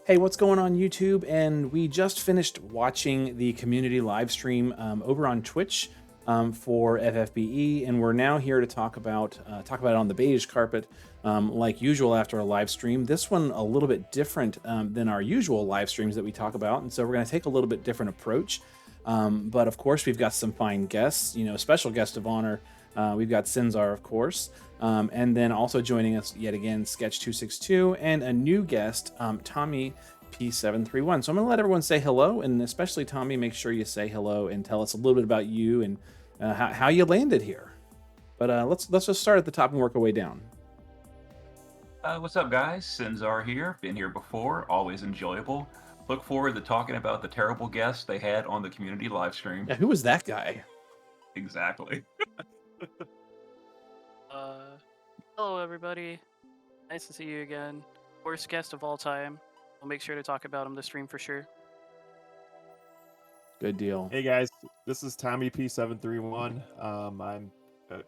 Hey, what's going on YouTube? And we just finished watching the community live stream over on Twitch for FFBE, and we're now here to talk about it on the beige carpet, like usual after a live stream. This one a little bit different than our usual live streams that we talk about, and so we're going to take a little bit different approach. But of course, we've got some fine guests. Special guest of honor. We've got Sinzar, of course. And then also joining us yet again, Sketch262, and a new guest, TommyP731. So I'm going to let everyone say hello, and especially Tommy, make sure you say hello and tell us a little bit about you and how you landed here. But let's just start at the top and work our way down. What's up, guys? Sinzar here. Been here before. Always enjoyable. Look forward to talking about the terrible guests they had on the community live stream. Yeah, who was that guy? Exactly. Uh, Hello everybody. Nice to see you again. Worst guest of all time. We'll make sure to talk about him this stream for sure. Good deal. Hey guys, this is TommyP731. I'm a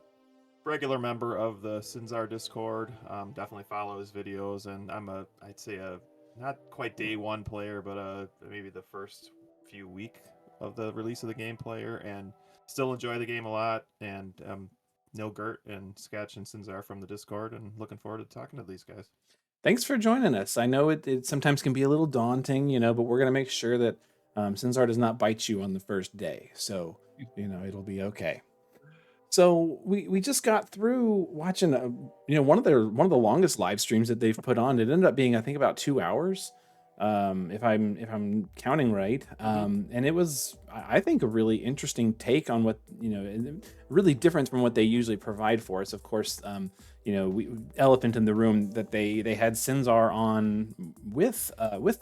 regular member of the Sinzar Discord. Definitely follow his videos, and I'd say a not quite day one player, but maybe the first few week of the release of the game player, and still enjoy the game a lot. And know Gert and Sketch and Sinzar from the Discord, and looking forward to talking to these guys. Thanks for joining us. I know it sometimes can be a little daunting, but we're going to make sure that Sinzar does not bite you on the first day. So, it'll be okay. So we just got through watching, one of the longest live streams that they've put on. It ended up being, I think, about 2 hours, if I'm counting right. And it was, I think, a really interesting take on what, really different from what they usually provide for us. Of course, elephant in the room that they had Sinzar on with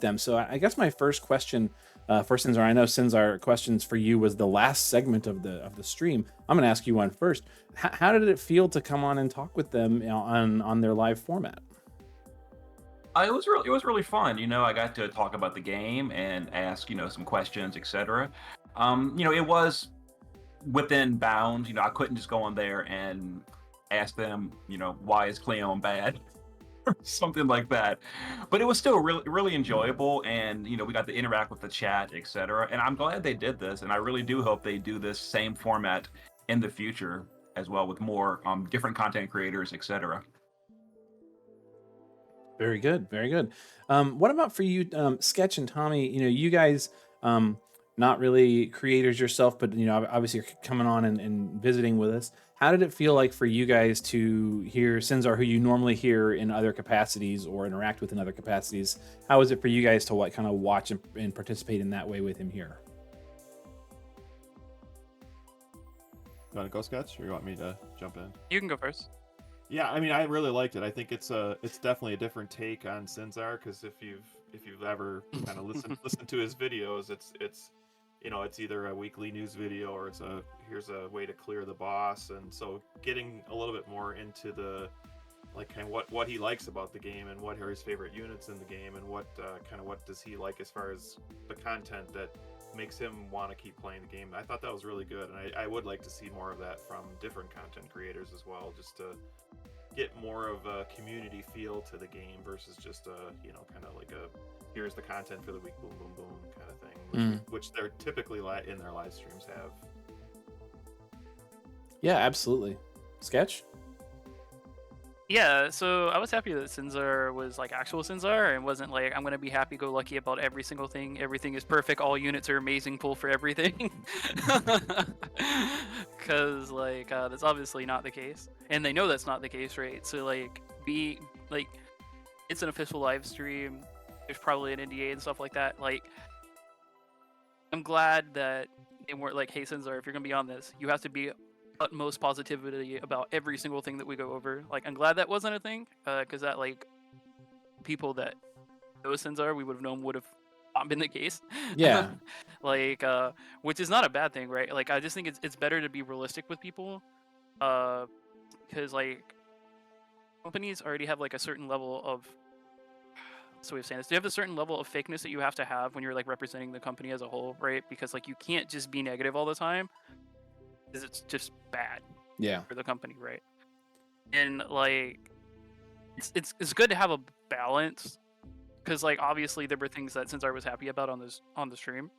them. So I guess my first question for Sinzar, I know Sinzar questions for you was the last segment of the stream. I'm going to ask you one first. How did it feel to come on and talk with them on their live format? It was really fun. I got to talk about the game and ask some questions, etc. It was within bounds. I couldn't just go on there and ask them, why is Cleon bad? Or something like that. But it was still really enjoyable, and we got to interact with the chat, etc. And I'm glad they did this, and I really do hope they do this same format in the future as well, with more different content creators, etc. Very good, very good. What about for you, Sketch and Tommy? You guys, not really creators yourself, but obviously you're coming on and visiting with us. How did it feel like for you guys to hear Sinzar, who you normally hear in other capacities or interact with in other capacities? How was it for you guys to kind of watch and participate in that way with him here? You want to go, Sketch, or you want me to jump in? You can go first. Yeah, I mean, I really liked it. I think it's definitely a different take on Sinzar, because if you've ever kind of listened to his videos, it's it's either a weekly news video or it's here's a way to clear the boss. And so getting a little bit more into the kind of what he likes about the game, and what are his favorite units in the game, and what does he like as far as the content that makes him want to keep playing the game. I thought that was really good, and I would like to see more of that from different content creators as well, just to get more of a community feel to the game versus just kind of like a here's the content for the week, boom boom boom kind of thing, which they're typically in their live streams have. Yeah, absolutely. Sketch? Yeah, so I was happy that Sinzar was like actual Sinzar and wasn't like, I'm gonna be happy-go-lucky about every single thing. Everything is perfect. All units are amazing. Pull for everything. Because that's obviously not the case, and they know that's not the case, right? So it's an official live stream. There's probably an NDA and stuff like that. I'm glad that they weren't like, hey Sinzar, if you're gonna be on this, you have to be utmost positivity about every single thing that we go over. I'm glad that wasn't a thing, because that people that know Sinzar, we would have known would have not been the case. Yeah. Which is not a bad thing, right? I just think it's better to be realistic with people, because companies already have a certain level of, so we're saying this, they have a certain level of fakeness that you have to have when you're representing the company as a whole, right? Because you can't just be negative all the time, because it's just bad for the company, right? And it's good to have a balance because like obviously there were things that Sinzar was happy about on the stream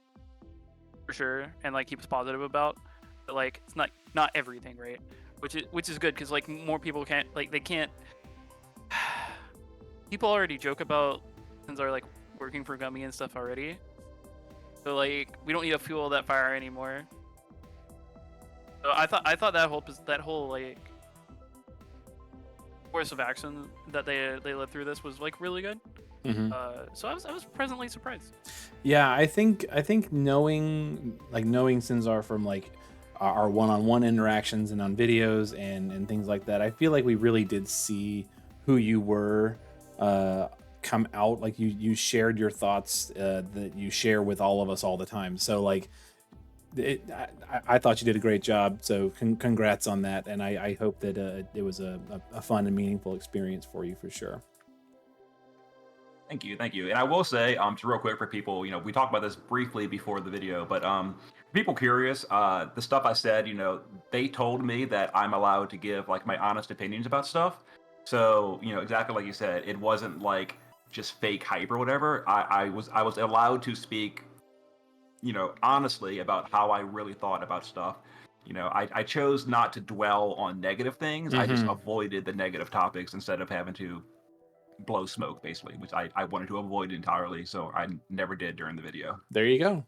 for sure, and like he was positive about, but like it's not everything, right? Which is good because like more people can't like they can't. People already joke about Sinzar like working for Gummy and stuff already, so like we don't need to fuel that fire anymore. So I thought that whole like course of action that they led through this was like really good. So I was pleasantly surprised. Yeah, I think knowing Sinzar from like our one-on-one interactions and on videos and things like that, I feel like we really did see who you were come out. Like you shared your thoughts that you share with all of us all the time. So like I thought you did a great job. So congrats on that, and I hope that it was a fun and meaningful experience for you for sure. Thank you. And I will say, just real quick for people, we talked about this briefly before the video, but people curious, the stuff I said, they told me that I'm allowed to give like my honest opinions about stuff. So, exactly like you said, it wasn't like just fake hype or whatever. I was allowed to speak, honestly about how I really thought about stuff. I chose not to dwell on negative things. I just avoided the negative topics instead of having to blow smoke, basically, which I wanted to avoid entirely, so I never did during the video. There you go.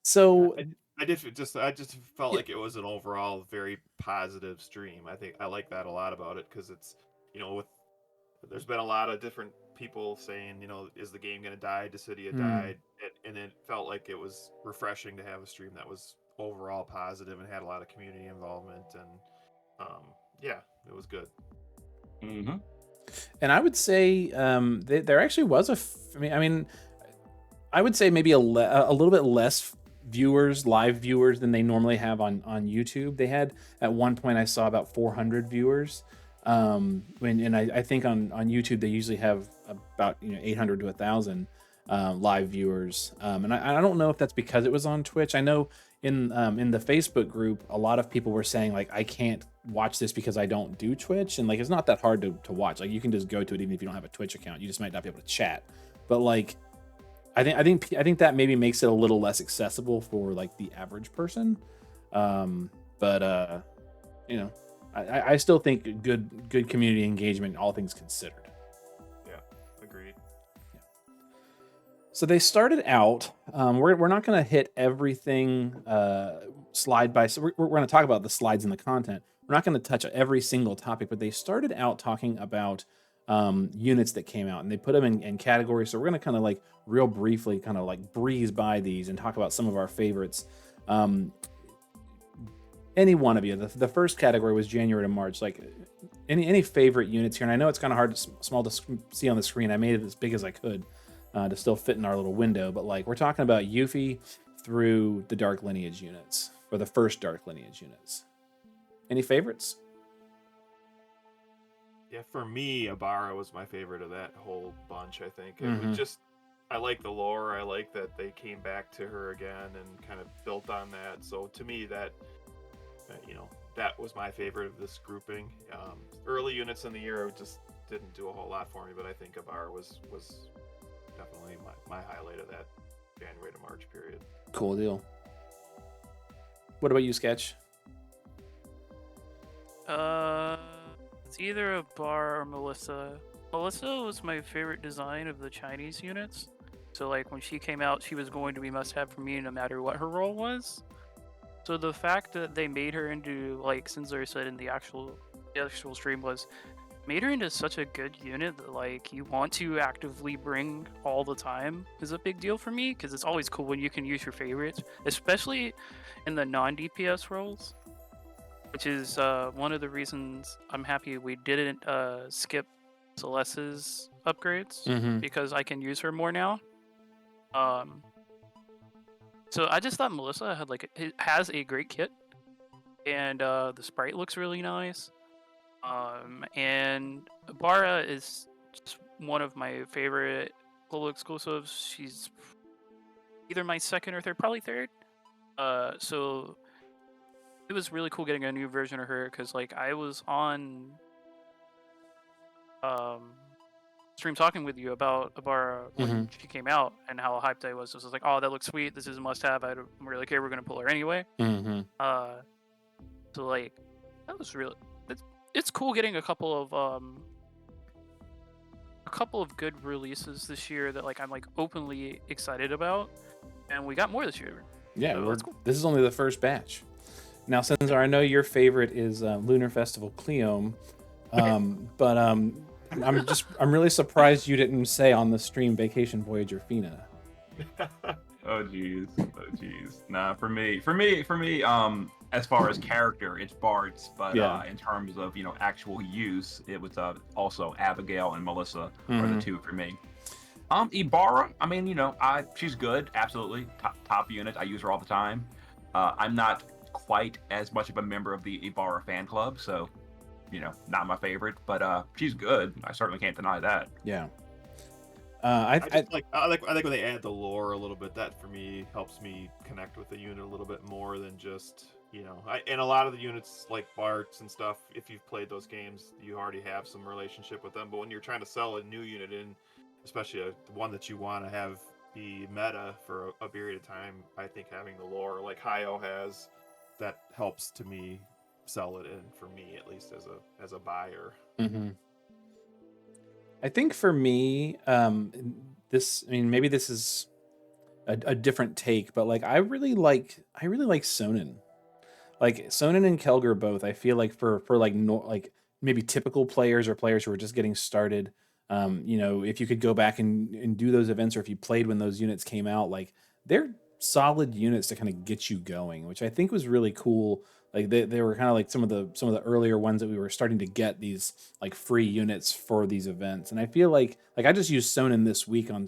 So I just felt like it was an overall very positive stream. I think I like that a lot about it because it's there's been a lot of different people saying is the game gonna die? Dissidia died, and it felt like it was refreshing to have a stream that was overall positive and had a lot of community involvement, and yeah, it was good. And I would say there actually was I mean, I would say maybe a little bit less live viewers than they normally have on YouTube. They had at one point I saw about 400 viewers. And I think on YouTube they usually have about 800 to 1,000 live viewers. And I don't know if that's because it was on Twitch. I know in the Facebook group a lot of people were saying like I can't watch this because I don't do Twitch, and like it's not that hard to watch. Like you can just go to it even if you don't have a Twitch account. You just might not be able to chat. But like I think that maybe makes it a little less accessible for like the average person. But I still think good community engagement, all things considered. Yeah, agreed. Yeah. So they started out. We're not going to hit everything slide by. So we're going to talk about the slides and the content. We're not going to touch every single topic, but they started out talking about units that came out, and they put them in categories. So we're going to kind of like real briefly kind of like breeze by these and talk about some of our favorites. Any one of you. The first category was January to March. Like any favorite units here, and I know it's kind of hard small to see on the screen. I made it as big as I could to still fit in our little window. But like we're talking about Yuffie through the Dark Lineage units, or the first Dark Lineage units. Any favorites? Yeah, for me, Abara was my favorite of that whole bunch. I think it was just I like the lore. I like that they came back to her again and kind of built on that. So to me, that that was my favorite of this grouping. Early units in the year just didn't do a whole lot for me, but I think Abara was definitely my highlight of that January to March period. Cool deal. What about you, Sketch? It's either a Bar or Melissa. Melissa was my favorite design of the Chinese units. So like when she came out, she was going to be must-have for me no matter what her role was. So the fact that they made her into, like Sinzar said in the actual stream, was made her into such a good unit that like you want to actively bring all the time is a big deal for me, because it's always cool when you can use your favorites, especially in the non-DPS roles, which is one of the reasons I'm happy we didn't skip Celeste's upgrades, because I can use her more now. So I just thought Melissa has a great kit, and the sprite looks really nice. And Bara is just one of my favorite global exclusives. She's either my second or third, probably third. So it was really cool getting a new version of her, because like I was on stream talking with you about Ibarra when Mm-hmm. she came out and how hyped I was. I was like, oh, that looks sweet. This is a must-have. I don't really care. We're gonna pull her anyway. Mm-hmm. So like, that was really. It's cool getting a couple of good releases this year that like I'm like openly excited about, and we got more this year. Yeah, So that's cool. this is only the first batch. Now, Sinzar, I know your favorite is Lunar Festival Cleome, but I'm really surprised you didn't say on the stream Vacation Voyager Fina. Oh jeez. Nah, for me, as far as character, it's Bart's, but Yeah. in terms of actual use, it was also Abigail and Melissa are Mhm. the two for me. Ibarra, I mean, she's good, absolutely top unit. I use her all the time. I'm not quite as much of a member of the Ibarra fan club, so not my favorite, but she's good. I certainly can't deny that. Yeah. I like when they add the lore a little bit. That for me helps me connect with the unit a little bit more than just and a lot of the units like Bart's and stuff. If you've played those games, you already have some relationship with them. But when you're trying to sell a new unit in, especially one that you want to have be meta for a period of time, I think having the lore like Hio has, that helps to me sell it in, for me at least as a buyer. Mm-hmm. I think for me, maybe this is a different take, but like I really like Sonnen. Like Sonnen and Kelger both, I feel like for like maybe typical players or players who are just getting started, if you could go back and do those events, or if you played when those units came out, like they're solid units to kind of get you going, which I think was really cool. Like they were kind of like some of the earlier ones that we were starting to get these like free units for these events, and I feel like I just used Sonnen this week on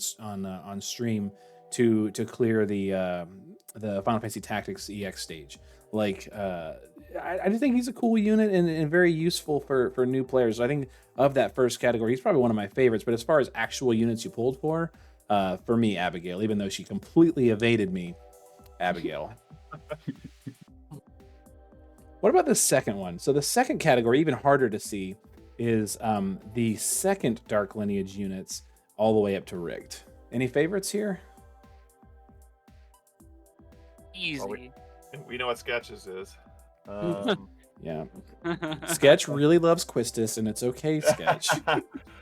stream to clear the Final Fantasy Tactics EX stage. Like I just think he's a cool unit and very useful for new players. So I think of that first category, he's probably one of my favorites. But as far as actual units you pulled for me, Abigail, even though she completely evaded me, Abigail. What about the second one? So the second category, even harder to see, is the second Dark Lineage units all the way up to Rigged. Any favorites here? Easy. Well, we know what Sketches is. Yeah. Sketch really loves Quistis, and it's okay, Sketch.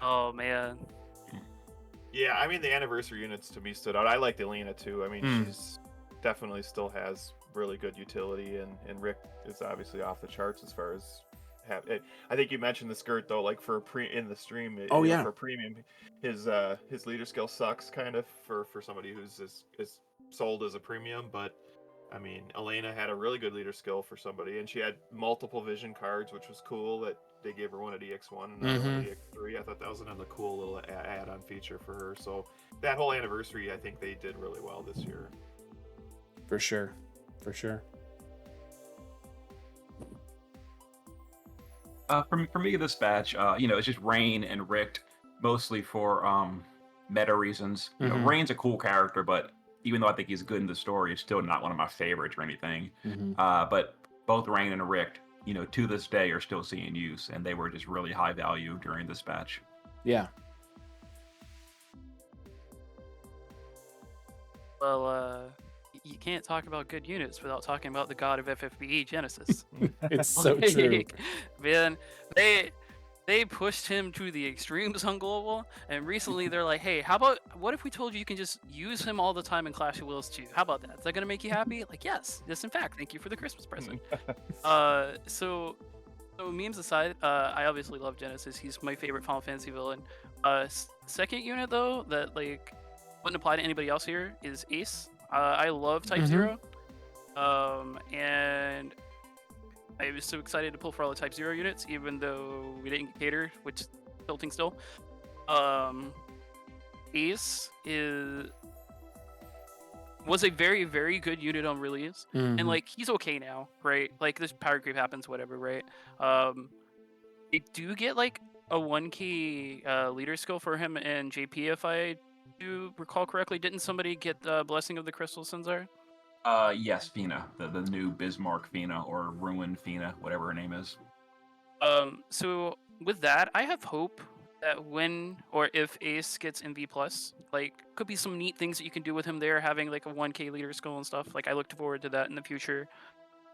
Oh man. Yeah, I mean the anniversary units to me stood out. I liked Elena too. I mean she's definitely still has really good utility, and Rick is obviously off the charts as far as I think you mentioned the skirt though, like for in the stream. For premium, his leader skill sucks kind of for somebody who's is sold as a premium, but I mean Elena had a really good leader skill for somebody, and she had multiple vision cards, which was cool. That they gave her one at EX1 and another one at EX3. I thought that was another cool little add-on feature for her. So that whole anniversary, I think they did really well this year. For sure. For me, this batch, it's just Rain and Richt, mostly for meta reasons. Rain's a cool character, but even though I think he's good in the story, it's still not one of my favorites or anything. But both Rain and Richt, to this day, are still seeing use, and they were just really high value during this batch. Yeah. Well, you can't talk about good units without talking about the god of FFBE, Genesis. It's so true. Man, they pushed him to the extremes on Global, and recently they're like, hey, what if we told you can just use him all the time in Clash of Wills 2? How about that? Is that going to make you happy? Like, yes, in fact, thank you for the Christmas present. So memes aside, I obviously love Genesis. He's my favorite Final Fantasy villain. Second unit, though, that like wouldn't apply to anybody else here is Ace. I love Type 0. And I was so excited to pull for all the Type 0 units, even though we didn't get cater, which is tilting still. Ace was a very, very good unit on release. And like he's okay now, right? Like this power creep happens, whatever, right? They do get like a 1k leader skill for him and JP, if I do recall correctly. Didn't somebody get the Blessing of the Crystal, Sinzar? Yes, Fina, the new Bismarck Fina, or Ruin Fina, whatever her name is. So with that, I have hope that when or if Ace gets MV plus, like could be some neat things that you can do with him there, having like a 1K leader skill and stuff. Like I looked forward to that in the future.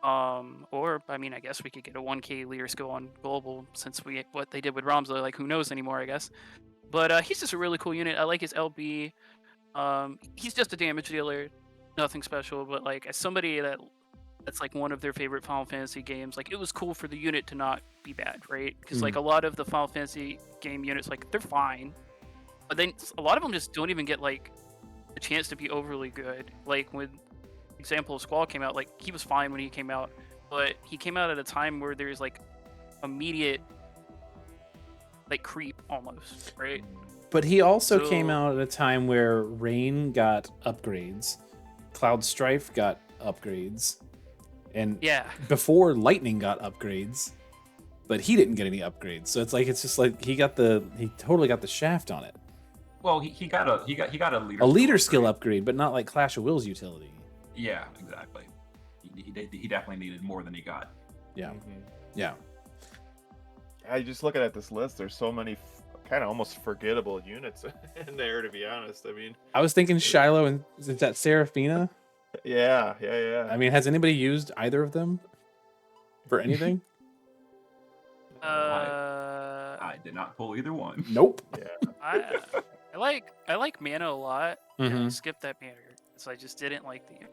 Or I mean, I guess we could get a 1K leader skill on global since what they did with Ramza. Like who knows anymore, I guess. But he's just a really cool unit. I like his LB. He's just a damage dealer, nothing special. But like as somebody that's like one of their favorite Final Fantasy games, like it was cool for the unit to not be bad, right? Because like a lot of the Final Fantasy game units, like they're fine, but then a lot of them just don't even get like a chance to be overly good. Like when example of Squall came out, like he was fine when he came out, but he came out at a time where there's like immediate like creep almost, right? But he also came So- out at a time where Rain got upgrades, Cloud Strife got upgrades, and Yeah, before Lightning got upgrades, but he didn't get any upgrades. So it's just like he totally got the shaft on it. Well, he got a leader. A leader skill upgrade, but not like Clash of Wills utility. Yeah, exactly. He definitely needed more than he got. Yeah, Mhm. yeah. I just looking at this list. There's so many kind of almost forgettable units in there, to be honest. I mean, I was thinking Shiloh and is that Seraphina? yeah. I mean, has anybody used either of them for anything? I did not pull either one. Nope. I like mana a lot. And I Mhm. skipped that mana so I just didn't like the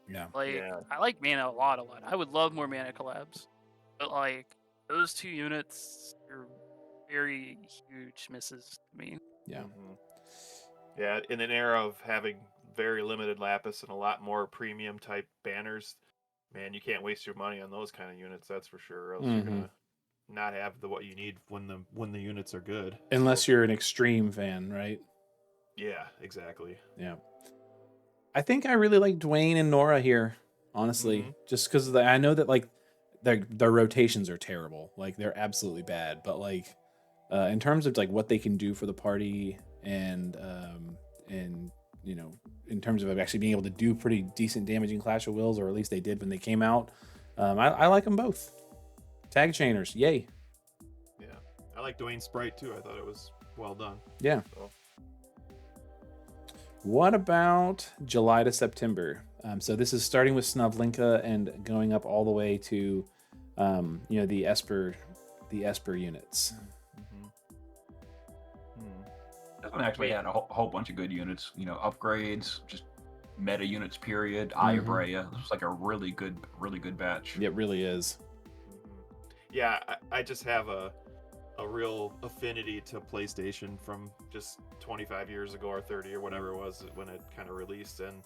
Yeah. like. Yeah. I like mana a lot. I would love more mana collabs, but like those two units are very huge misses to me. Yeah. Mhm. Yeah, in an era of having very limited lapis and a lot more premium type banners, man, you can't waste your money on those kind of units. That's for sure. Or else you're gonna not have what you need when the units are good. Unless you're an extreme fan, right? Yeah, exactly. Yeah. I think I really like Dwayne and Nora here, honestly, Mhm. just because I know that like their rotations are terrible, like they're absolutely bad. But like in terms of like what they can do for the party and you know in terms of actually being able to do pretty decent damage in Clash of Wills, or at least they did when they came out, I like them both. Tag chainers, yay! Yeah, I like Dwayne Sprite too. I thought it was well done. Yeah. So, What about July to September? So this is starting with Snovlinka and going up all the way to, the Esper units. mhm. Hmm. This one actually had a whole bunch of good units. Upgrades, just meta units. Period. Aya Brea. This was like a really good batch. It really is. Yeah, I just have a real affinity to PlayStation from just 25 years ago or 30 or whatever it was when it kind of released. And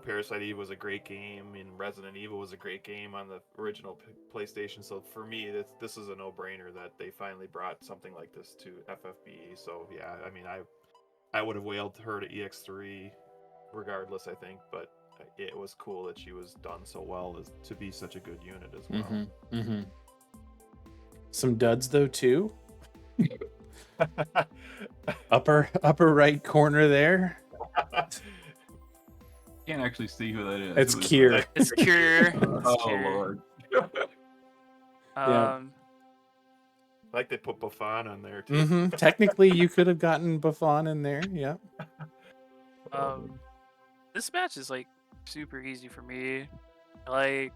Parasite Eve was a great game, and Resident Evil was a great game on the original PlayStation. So for me, this is a no-brainer that they finally brought something like this to FFBE. So yeah, I mean, I would have wailed her to EX3 regardless, I think, but it was cool that she was done so well as to be such a good unit as well. Some duds though too. upper right corner there. Can't actually see who that is. It's Who is Kier. that? It's Cure. Oh Lord. Yeah. Like they put Buffon on there too. Technically, you could have gotten Buffon in there. Yeah. This match is like super easy for me. Like,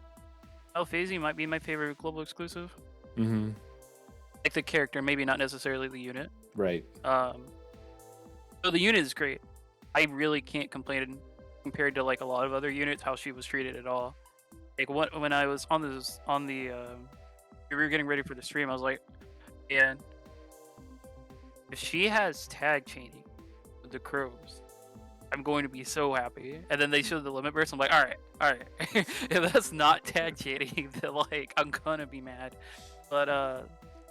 Alphasi might be my favorite global exclusive. Mm-hmm. Like the character, maybe not necessarily the unit. Right. So the unit is great. I really can't complain compared to like a lot of other units how she was treated at all. Like when I was we were getting ready for the stream, I was like, man, if she has tag chaining with the crows, I'm going to be so happy. And then they showed the limit burst. I'm like, all right. If that's not tag chaining, then like I'm gonna be mad. But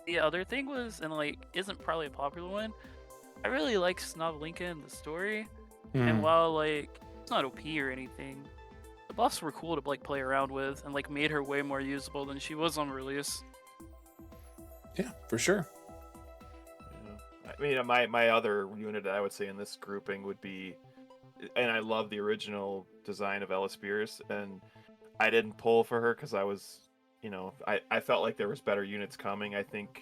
the other thing was, and like isn't probably a popular one, I really like Snovlinka in the story. And while like it's not OP or anything, the buffs were cool to like play around with and like made her way more usable than she was on release. Yeah, for sure. Yeah. I mean, my other unit that I would say in this grouping would be, and I love the original design of Ella Spears, and I didn't pull for her because I was, I felt like there was better units coming. I think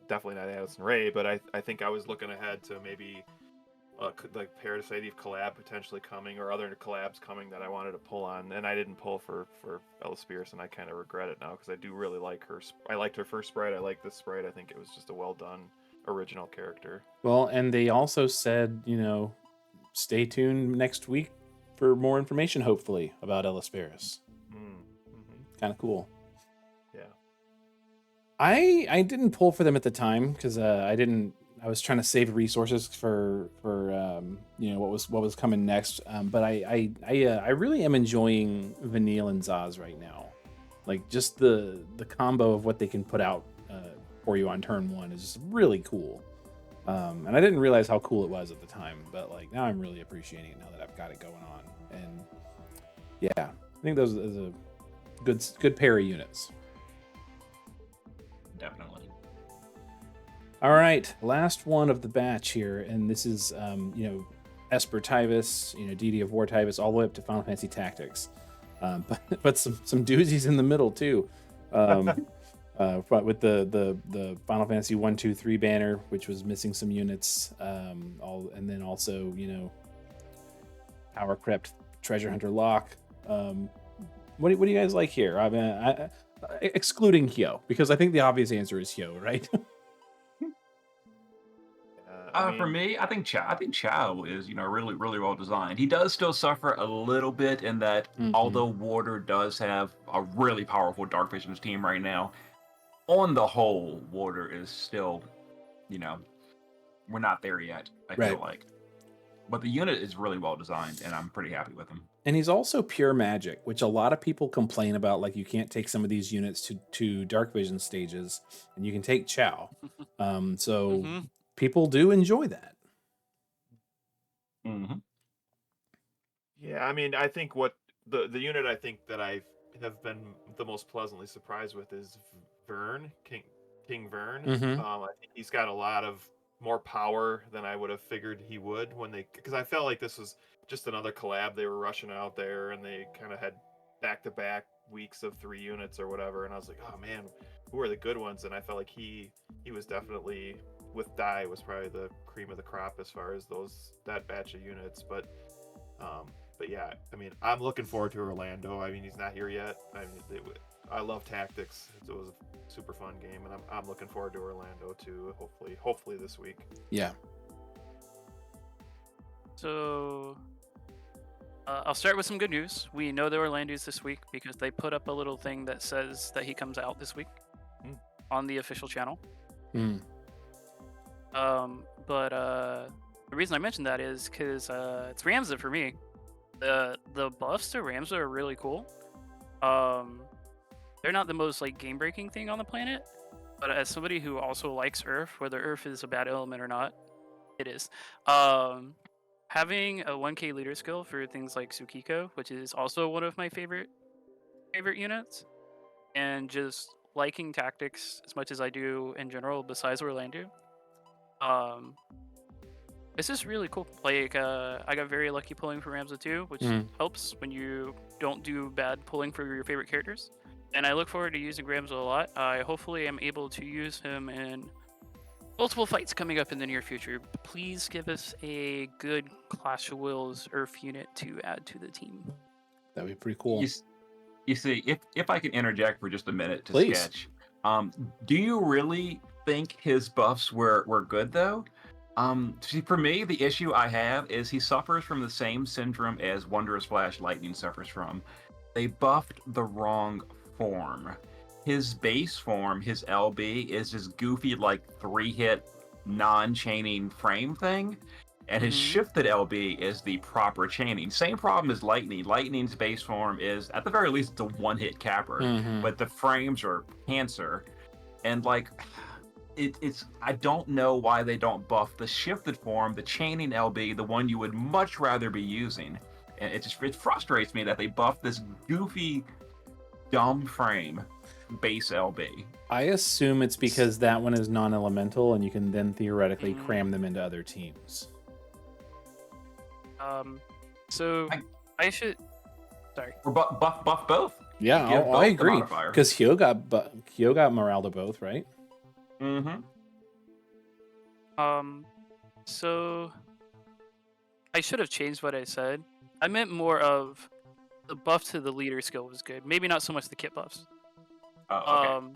definitely not Addison Rae, but I think I was looking ahead to maybe like Parasite Eve collab potentially coming, or other collabs coming that I wanted to pull on, and I didn't pull for Ella Spears, and I kind of regret it now because I do really like her. I liked her first sprite. I like this sprite. I think it was just a well done original character. Well, and they also said, stay tuned next week for more information, hopefully, about Ella Spears. Kind of cool. Yeah. I didn't pull for them at the time because I was trying to save resources for what was coming next. But I really am enjoying Vanille and Zaz right now. Like, just the combo of what they can put out for you on turn one is just really cool. And I didn't realize how cool it was at the time, but like now I'm really appreciating it now that I've got it going on. And yeah, I think those is a good pair of units. Definitely. All right, last one of the batch here, and this is Esper Tyvis, DD of War Tyvis, all the way up to Final Fantasy Tactics, but some doozies in the middle too. But with the Final Fantasy 1, 2, 3 banner, which was missing some units, and then also Power Crept Treasure Hunter Lock. What do you guys like here? I mean, excluding Hyo, because I think the obvious answer is Hyo, right? For me, I think Chao is really really well designed. He does still suffer a little bit in that although Water does have a really powerful Dark Visions team right now, on the whole, Water is still, we're not there yet. I feel like, but the unit is really well designed, and I'm pretty happy with him. And he's also pure magic, which a lot of people complain about. Like, you can't take some of these units to Dark Vision stages, and you can take Chao. People do enjoy that. Yeah, I mean, I think what the unit I think that I have been the most pleasantly surprised with is Vern, King Vern. I think he's got a lot of more power than I would have figured he would because I felt like this was just another collab. They were rushing out there, and they kind of had back-to-back weeks of 3 units or whatever, and I was like, oh man, who are the good ones? And I felt like he was definitely, with Dai, was probably the cream of the crop as far as that batch of units. But yeah, I mean, I'm looking forward to Orlando. I mean, he's not here yet. I love Tactics. It was a super fun game, and I'm looking forward to Orlando too. Hopefully this week. Yeah. So I'll start with some good news. We know that Orlando's this week because they put up a little thing that says that he comes out this week on the official channel. But the reason I mentioned that is because it's Ramza for me. The buffs to Ramza are really cool. They're not the most game breaking thing on the planet, but as somebody who also likes Earth, whether Earth is a bad element or not, it is. Having a 1k leader skill for things like Tsukiko, which is also one of my favorite units, and just liking Tactics as much as I do in general, besides Orlando. This is really cool. I got very lucky pulling for Ramza too, which helps when you don't do bad pulling for your favorite characters. And I look forward to using Ramza a lot. I hopefully am able to use him in multiple fights coming up in the near future. Please give us a good Clash of Wills Earth unit to add to the team. That'd be pretty cool. You see, if I can interject for just a minute to Please. Sketch, do you really think his buffs were good though? See, for me, the issue I have is he suffers from the same syndrome as Wondrous Flash Lightning suffers from. They buffed the wrong form. His base form, his LB, is this goofy 3-hit non-chaining frame thing, and his shifted LB is the proper chaining. Same problem as Lightning. Lightning's base form is, at the very least, the 1-hit capper, but the frames are cancer, and it's I don't know why they don't buff the shifted form, the chaining LB, the one you would much rather be using. And it frustrates me that they buff this goofy, dumb frame base LB. I assume it's because that one is non-elemental, and you can then theoretically cram them into other teams. So I should. Sorry. Or buff both. Yeah, I agree. Because Hyo got morale to both, right? So I should have changed what I said. I meant more of the buff to the leader skill was good. Maybe not so much the kit buffs. Oh, okay.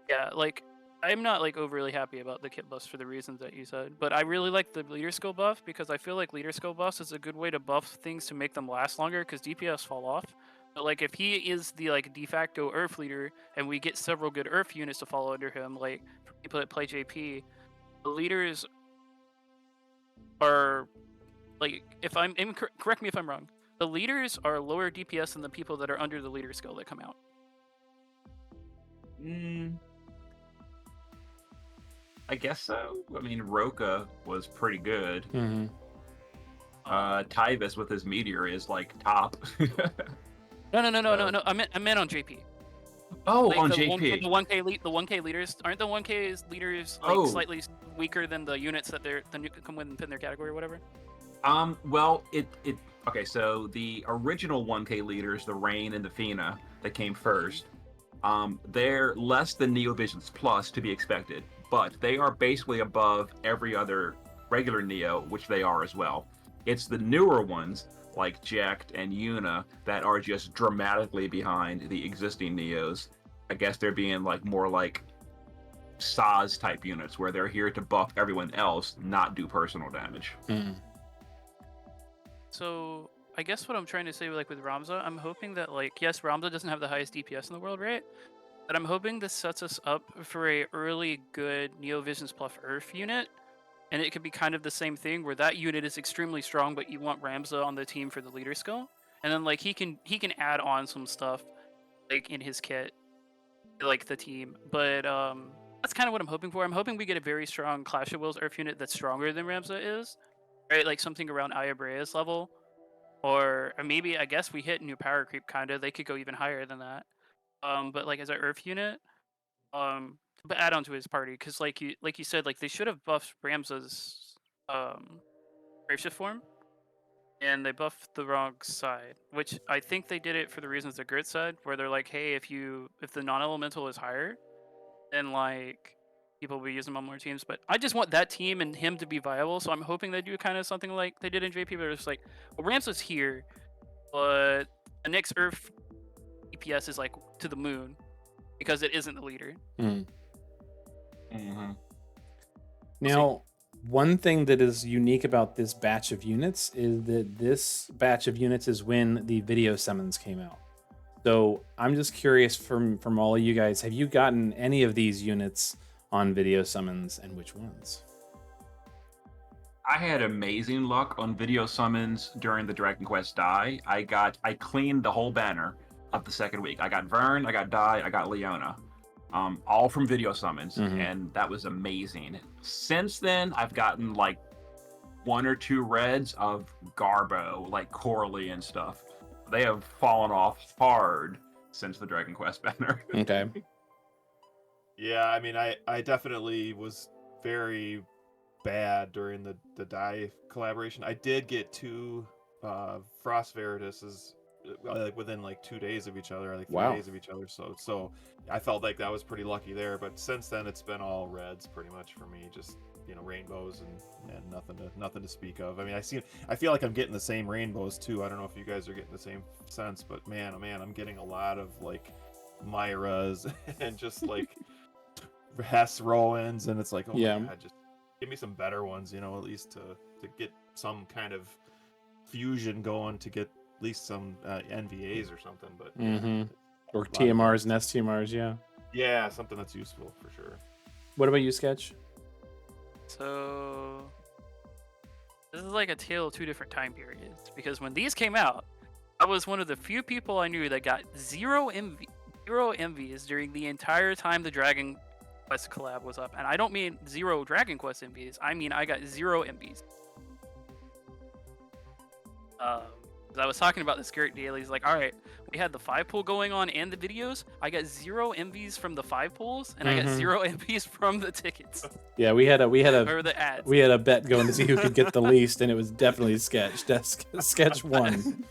Yeah, like I'm not like overly happy about the kit buffs for the reasons that you said, but I really like the leader skill buff because I feel like leader skill buffs is a good way to buff things to make them last longer because DPS fall off. But like if he is the like de facto Earth leader and we get several good Earth units to follow under him, like for people that play JP, the leaders are like if I'm correct me if I'm wrong. The leaders are lower DPS than the people that are under the leader skill that come out. I guess so. I mean, Roka was pretty good. Mm-hmm. Tyvis with his meteor is like top. No. I meant on JP. Oh, Like on the JP. the 1K leaders aren't the 1K leaders like slightly weaker than the units that they're come within their category or whatever. Well, okay. So the original 1K leaders, the Rain and the Fina, that came first. They're less than Neo Visions Plus to be expected, but they are basically above every other regular Neo, which they are as well. It's the newer ones like Jacked and Yuna that are just dramatically behind the existing Neos. I guess they're being like more like Saz type units where they're here to buff everyone else, not do personal damage. So I guess what I'm trying to say like with Ramza, I'm hoping that like yes, Ramza doesn't have the highest DPS in the world, right? But I'm hoping this sets us up for a early good Neo Visions plus Earth unit. And it could be kind of the same thing where that unit is extremely strong, but you want Ramza on the team for the leader skill. And then like he can add on some stuff like in his kit, like the team. But that's kind of what I'm hoping for. I'm hoping we get a very strong Clash of Wills Earth unit that's stronger than Ramza is. Right? Like something around Ayabrea's level. Or maybe I guess we hit new power creep kinda. They could go even higher than that. But like as an Earth unit, but add on to his party because like you said, like they should have buffed Ramza's Braveshift form, and they buffed the wrong side, which I think they did it for the reasons that Grit said, where they're like, hey, if the non-elemental is higher, then like people will be using them on more teams. But I just want that team and him to be viable, so I'm hoping they do kind of something like they did in JP, but it's like, well, Ramza's here, but the next Earth DPS is like to the moon because it isn't the leader. Now, one thing that is unique about this batch of units is that this batch of units is when the video summons came out. So I'm just curious from all of you guys, have you gotten any of these units on video summons and which ones? I had amazing luck on video summons during the Dragon Quest Die. I cleaned the whole banner of the second week. I got Vern, I got Die, I got Leona. All from video summons, and that was amazing. Since then, I've gotten like 1 or 2 reds of Garbo, like Coralie and stuff. They have fallen off hard since the Dragon Quest banner. Okay. Yeah, I mean, I definitely was very bad during the Die collaboration. I did get 2 Frost Verituses like within like 2 days of each other, like 3 days of each other. So I felt like that was pretty lucky there. But since then, it's been all reds pretty much for me. Just rainbows and nothing to speak of. I mean, I feel like I'm getting the same rainbows too. I don't know if you guys are getting the same sense, but man, oh man, I'm getting a lot of like Myras and just like Hess Rowans, and it's like, oh my God, just give me some better ones, at least to get some kind of fusion going to get at least some NVAs or something. But or TMRs and STMRs, yeah, something that's useful for sure. What about you, Sketch? So this is like a tale of 2 different time periods, because when these came out, I was one of the few people I knew that got zero envies during the entire time the Dragon Quest collab was up. And I don't mean 0 Dragon Quest envies, I mean I got 0 envies. I was talking about the Skirt dailies, like, all right, we had the 5 pool going on and the videos. I got 0 envies from the 5 pools, and I got 0 envies from the tickets. Yeah, we had a or the ads. We had a bet going to see who could get the least, and it was definitely Sketch. Sketch won.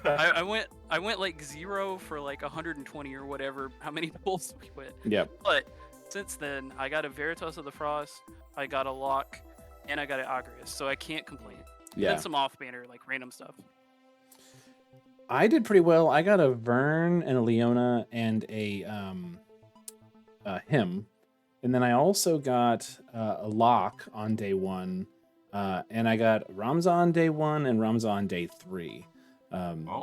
I went like 0 for like 120 or whatever. How many pools we went? Yep. But since then, I got a Veritas of the Frost, I got a Lock, and I got an Agrius, so I can't complain. And Yeah. then some off-banner, like random stuff. I did pretty well. I got a Vern and a Leona and a him. And then I also got a Lock on day 1. And I got Ramza on day 1 and Ramza on day 3.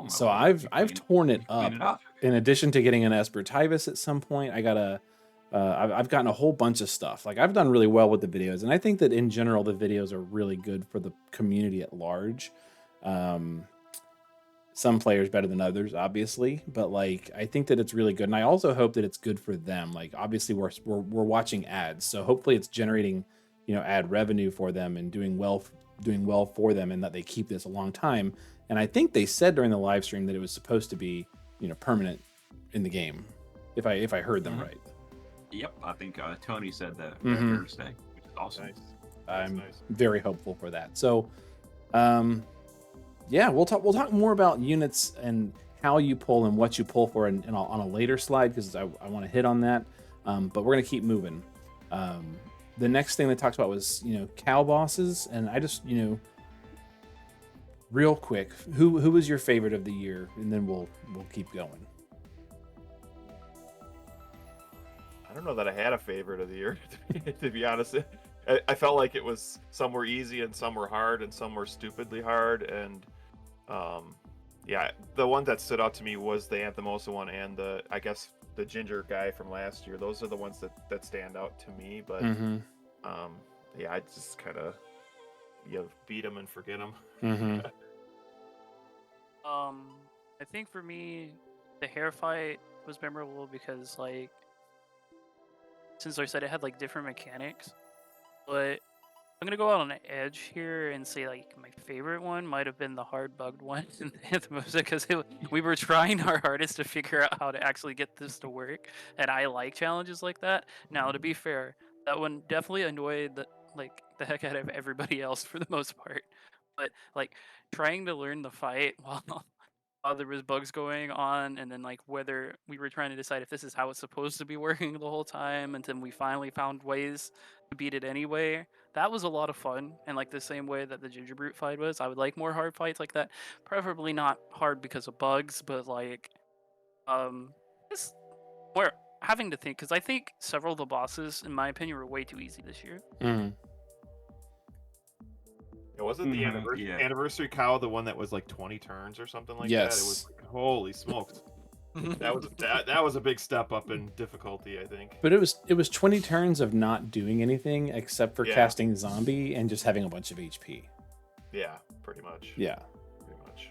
So I've torn it up. In addition to getting an Esper Tivus at some point, I got I've gotten a whole bunch of stuff. Like, I've done really well with the videos, and I think that in general the videos are really good for the community at large. Some players better than others, obviously, but like, I think that it's really good, and I also hope that it's good for them. Like, obviously we're watching ads, so hopefully it's generating, you know, ad revenue for them and doing well for them, and that they keep this a long time. And I think they said during the live stream that it was supposed to be, you know, permanent in the game, if I heard them right. Yep, I think Tony said that Thursday, which is awesome. Nice. I'm very hopeful for that. So, yeah, we'll talk more about units and how you pull and what you pull for on a later slide, because I want to hit on that. But we're gonna keep moving. The next thing they talked about was, you know, cow bosses, and I just, you know, real quick, who was your favorite of the year, and then we'll keep going. I don't know that I had a favorite of the year, to be honest. I felt like it was, some were easy and some were hard and some were stupidly hard. And yeah, the one that stood out to me was the Anthemosa one and I guess the Ginger guy from last year. Those are the ones that stand out to me. But yeah, I just kind of, you beat them and forget them. I think for me, the hair fight was memorable because, like, since I said it had like different mechanics, but I'm gonna go out on an edge here and say, like, my favorite one might have been the hard bugged one in Anthemosa, because we were trying our hardest to figure out how to actually get this to work, and I like challenges like that. Now, to be fair, that one definitely annoyed the heck out of everybody else for the most part. But like, trying to learn the fight while there was bugs going on, and then like whether we were trying to decide if this is how it's supposed to be working the whole time, and then we finally found ways to beat it anyway. That was a lot of fun, and like the same way that the Ginger Brute fight was. I would like more hard fights like that, preferably not hard because of bugs, but like just more having to think, because I think several of the bosses, in my opinion, were way too easy this year. It wasn't the anniversary cow, the one that was like 20 turns or something like that. It was like, holy smokes. that was a big step up in difficulty, I think. But it was 20 turns of not doing anything except for casting zombie and just having a bunch of HP. Yeah, pretty much. Yeah. Pretty much.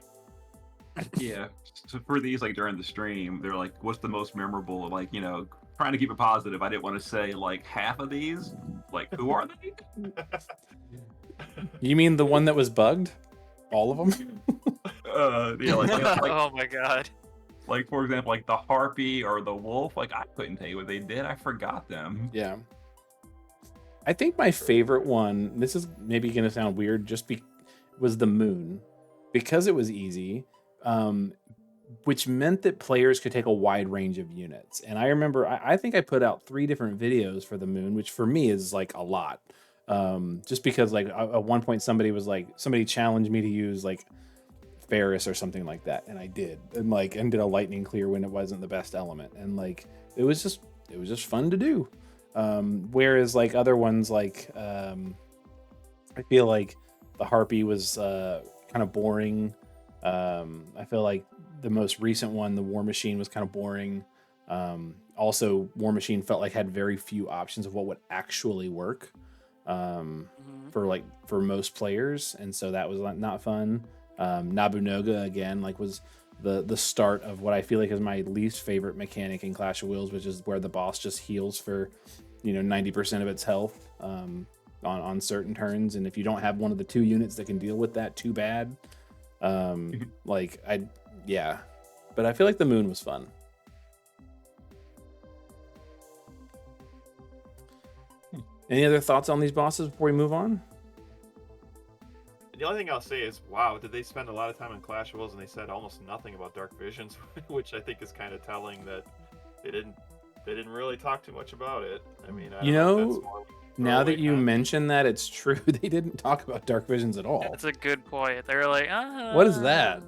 Yeah. So for these, like, during the stream, they're like, what's the most memorable? Like, you know, trying to keep it positive, I didn't want to say like half of these. Like, who are they? You mean the one that was bugged? All of them? Yeah, like oh my god. Like, for example, like the harpy or the wolf. Like, I couldn't tell you what they did. I forgot them. Yeah. I think my favorite one, this is maybe going to sound weird, was the moon, because it was easy, which meant that players could take a wide range of units. And I remember, I think I put out 3 different videos for the moon, which for me is like a lot. Just because, like, at one point somebody challenged me to use like Ferris or something like that, and I did, and did a lightning clear when it wasn't the best element, and like it was just fun to do. Whereas like other ones, like I feel like the harpy was kind of boring. I feel like the most recent one, the War Machine, was kind of boring. Also, War Machine felt like had very few options of what would actually work. For most players, and so that was not fun. Nobunaga again was the start of what I feel like is my least favorite mechanic in Clash of Wills, which is where the boss just heals for 90% of its health on certain turns, and if you don't have one of the 2 units that can deal with that, too bad. But I feel like the moon was fun. Any other thoughts on these bosses before we move on? The only thing I'll say is, wow, did they spend a lot of time in Clash of Wills and they said almost nothing about Dark Visions, which I think is kind of telling that they didn't they didn't really talk too much about it. I mean, I You don't know if know, that's more now that throwaway you content. mention that, it's true. They didn't talk about Dark Visions at all. That's a good point. They were like, What is that?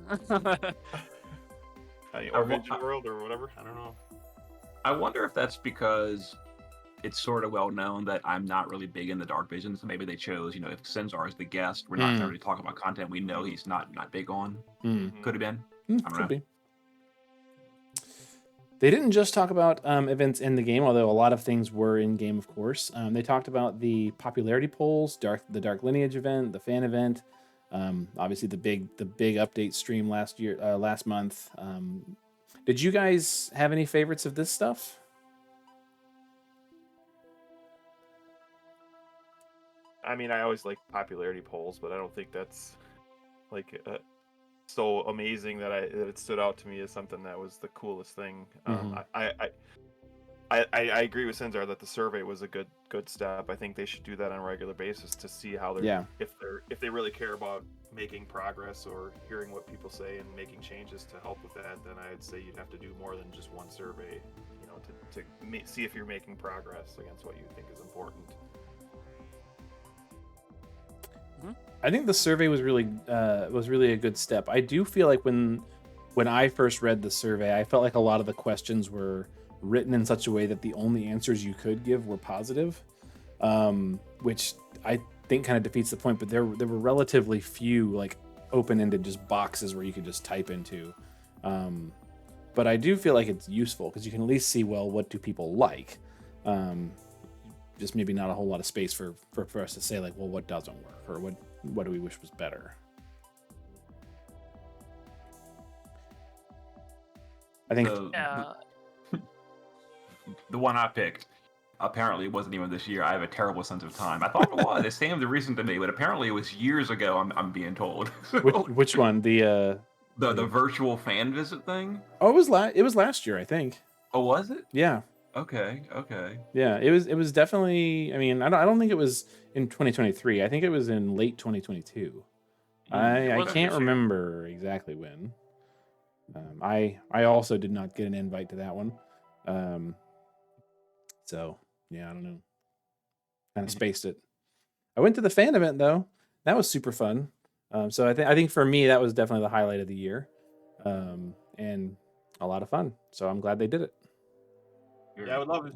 Or Vision World or whatever. I don't know. I wonder if that's because it's sort of well known that I'm not really big in the Dark Vision, so maybe they chose, if Sinzar is the guest, we're not going to really talk about content we know he's not big on. Could have been. I don't know. Could be. They didn't just talk about events in the game, although a lot of things were in game, of course. They talked about the popularity polls, the Dark Lineage event, the fan event, obviously the big update stream last month. Did you guys have any favorites of this stuff? I mean, I always like popularity polls, but I don't think that's like so amazing that it stood out to me as something that was the coolest thing. I agree with Sinzar that the survey was a good step. I think they should do that on a regular basis to see how they're if they really care about making progress or hearing what people say and making changes to help with that. Then I'd say you'd have to do more than just one survey, to see if you're making progress against what you think is important. I think the survey was really a good step. I do feel like when I first read the survey, I felt like a lot of the questions were written in such a way that the only answers you could give were positive, which I think kind of defeats the point. But there were relatively few like open-ended just boxes where you could just type into. But I do feel like it's useful because you can at least see, well, what do people like? Just maybe not a whole lot of space for us to say like, well, what doesn't work or what do we wish was better? I think the one I picked apparently wasn't even this year. I have a terrible sense of time. I thought it was. It seemed recent to me, but apparently it was years ago. I'm being told. Which one? The virtual fan visit thing? Oh, it was last year, I think. Oh, was it? Yeah. Okay. Yeah, it was definitely. I mean, I don't think it was in 2023. I think it was in late 2022. I can't remember exactly when. I also did not get an invite to that one. So yeah, I don't know. Kind of spaced it. I went to the fan event though. That was super fun. So I think for me that was definitely the highlight of the year, and a lot of fun. So I'm glad they did it. Yeah, I would love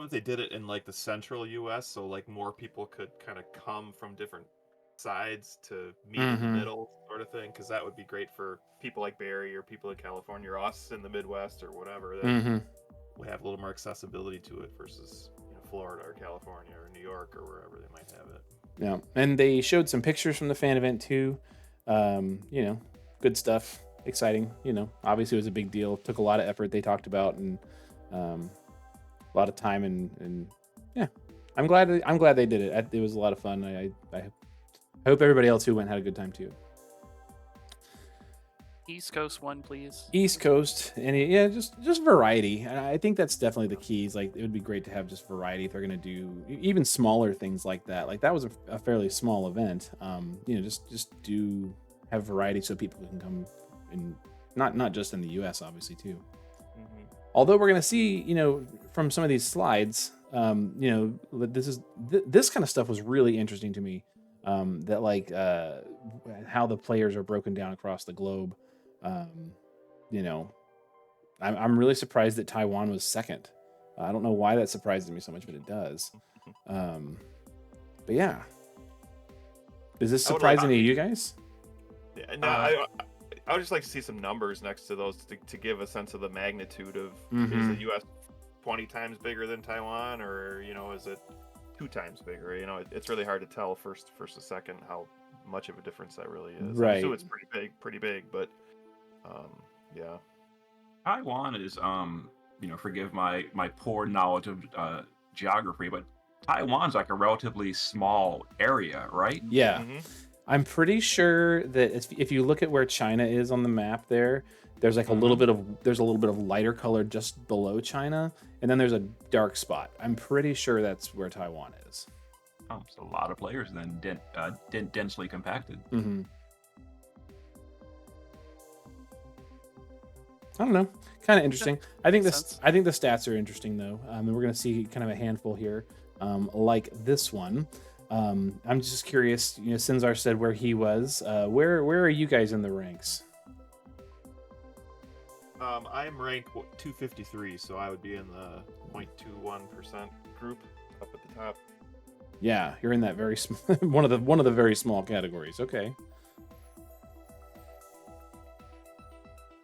if they did it in like the central U.S. so like more people could kind of come from different sides to meet in the middle, sort of thing. Because that would be great for people like Barry or people in California or us in the Midwest or whatever. That we have a little more accessibility to it versus Florida or California or New York or wherever they might have it. Yeah, and they showed some pictures from the fan event too. Good stuff, exciting. Obviously it was a big deal. Took a lot of effort. They talked about and. A lot of time and yeah, I'm glad they did it. It was a lot of fun. I hope everybody else who went had a good time too. East Coast one, please. East Coast, and yeah, just variety. And I think that's definitely the key. Is like it would be great to have just variety if they're gonna do even smaller things like that. Like that was a fairly small event. Just have variety so people can come in, not just in the U.S. obviously too. Although we're going to see, from some of these slides, this kind of stuff was really interesting to me. That like how the players are broken down across the globe. I'm really surprised that Taiwan was second. I don't know why that surprises me so much, but it does. But yeah, is this surprising to you guys? Yeah, no, I would just like to see some numbers next to those to give a sense of the magnitude of is the U.S. 20 times bigger than Taiwan, or is it 2 times bigger? It's really hard to tell first to second how much of a difference that really is. Right. So it's pretty big, but yeah. Taiwan is forgive my poor knowledge of geography, but Taiwan's like a relatively small area, right? Yeah. I'm pretty sure that if you look at where China is on the map there's like a little bit of lighter color just below China, and then there's a dark spot. I'm pretty sure that's where Taiwan is. Oh, it's a lot of players then, densely compacted. I don't know. Kind of interesting. I think makes this. sense. I think the stats are interesting though, and we're going to see kind of a handful here, like this one. I'm just curious. You know, Sinzar said where he was. Where are you guys in the ranks? I'm ranked 253, so I would be in the 0.21% group up at the top. Yeah, you're in that very one of the very small categories. Okay.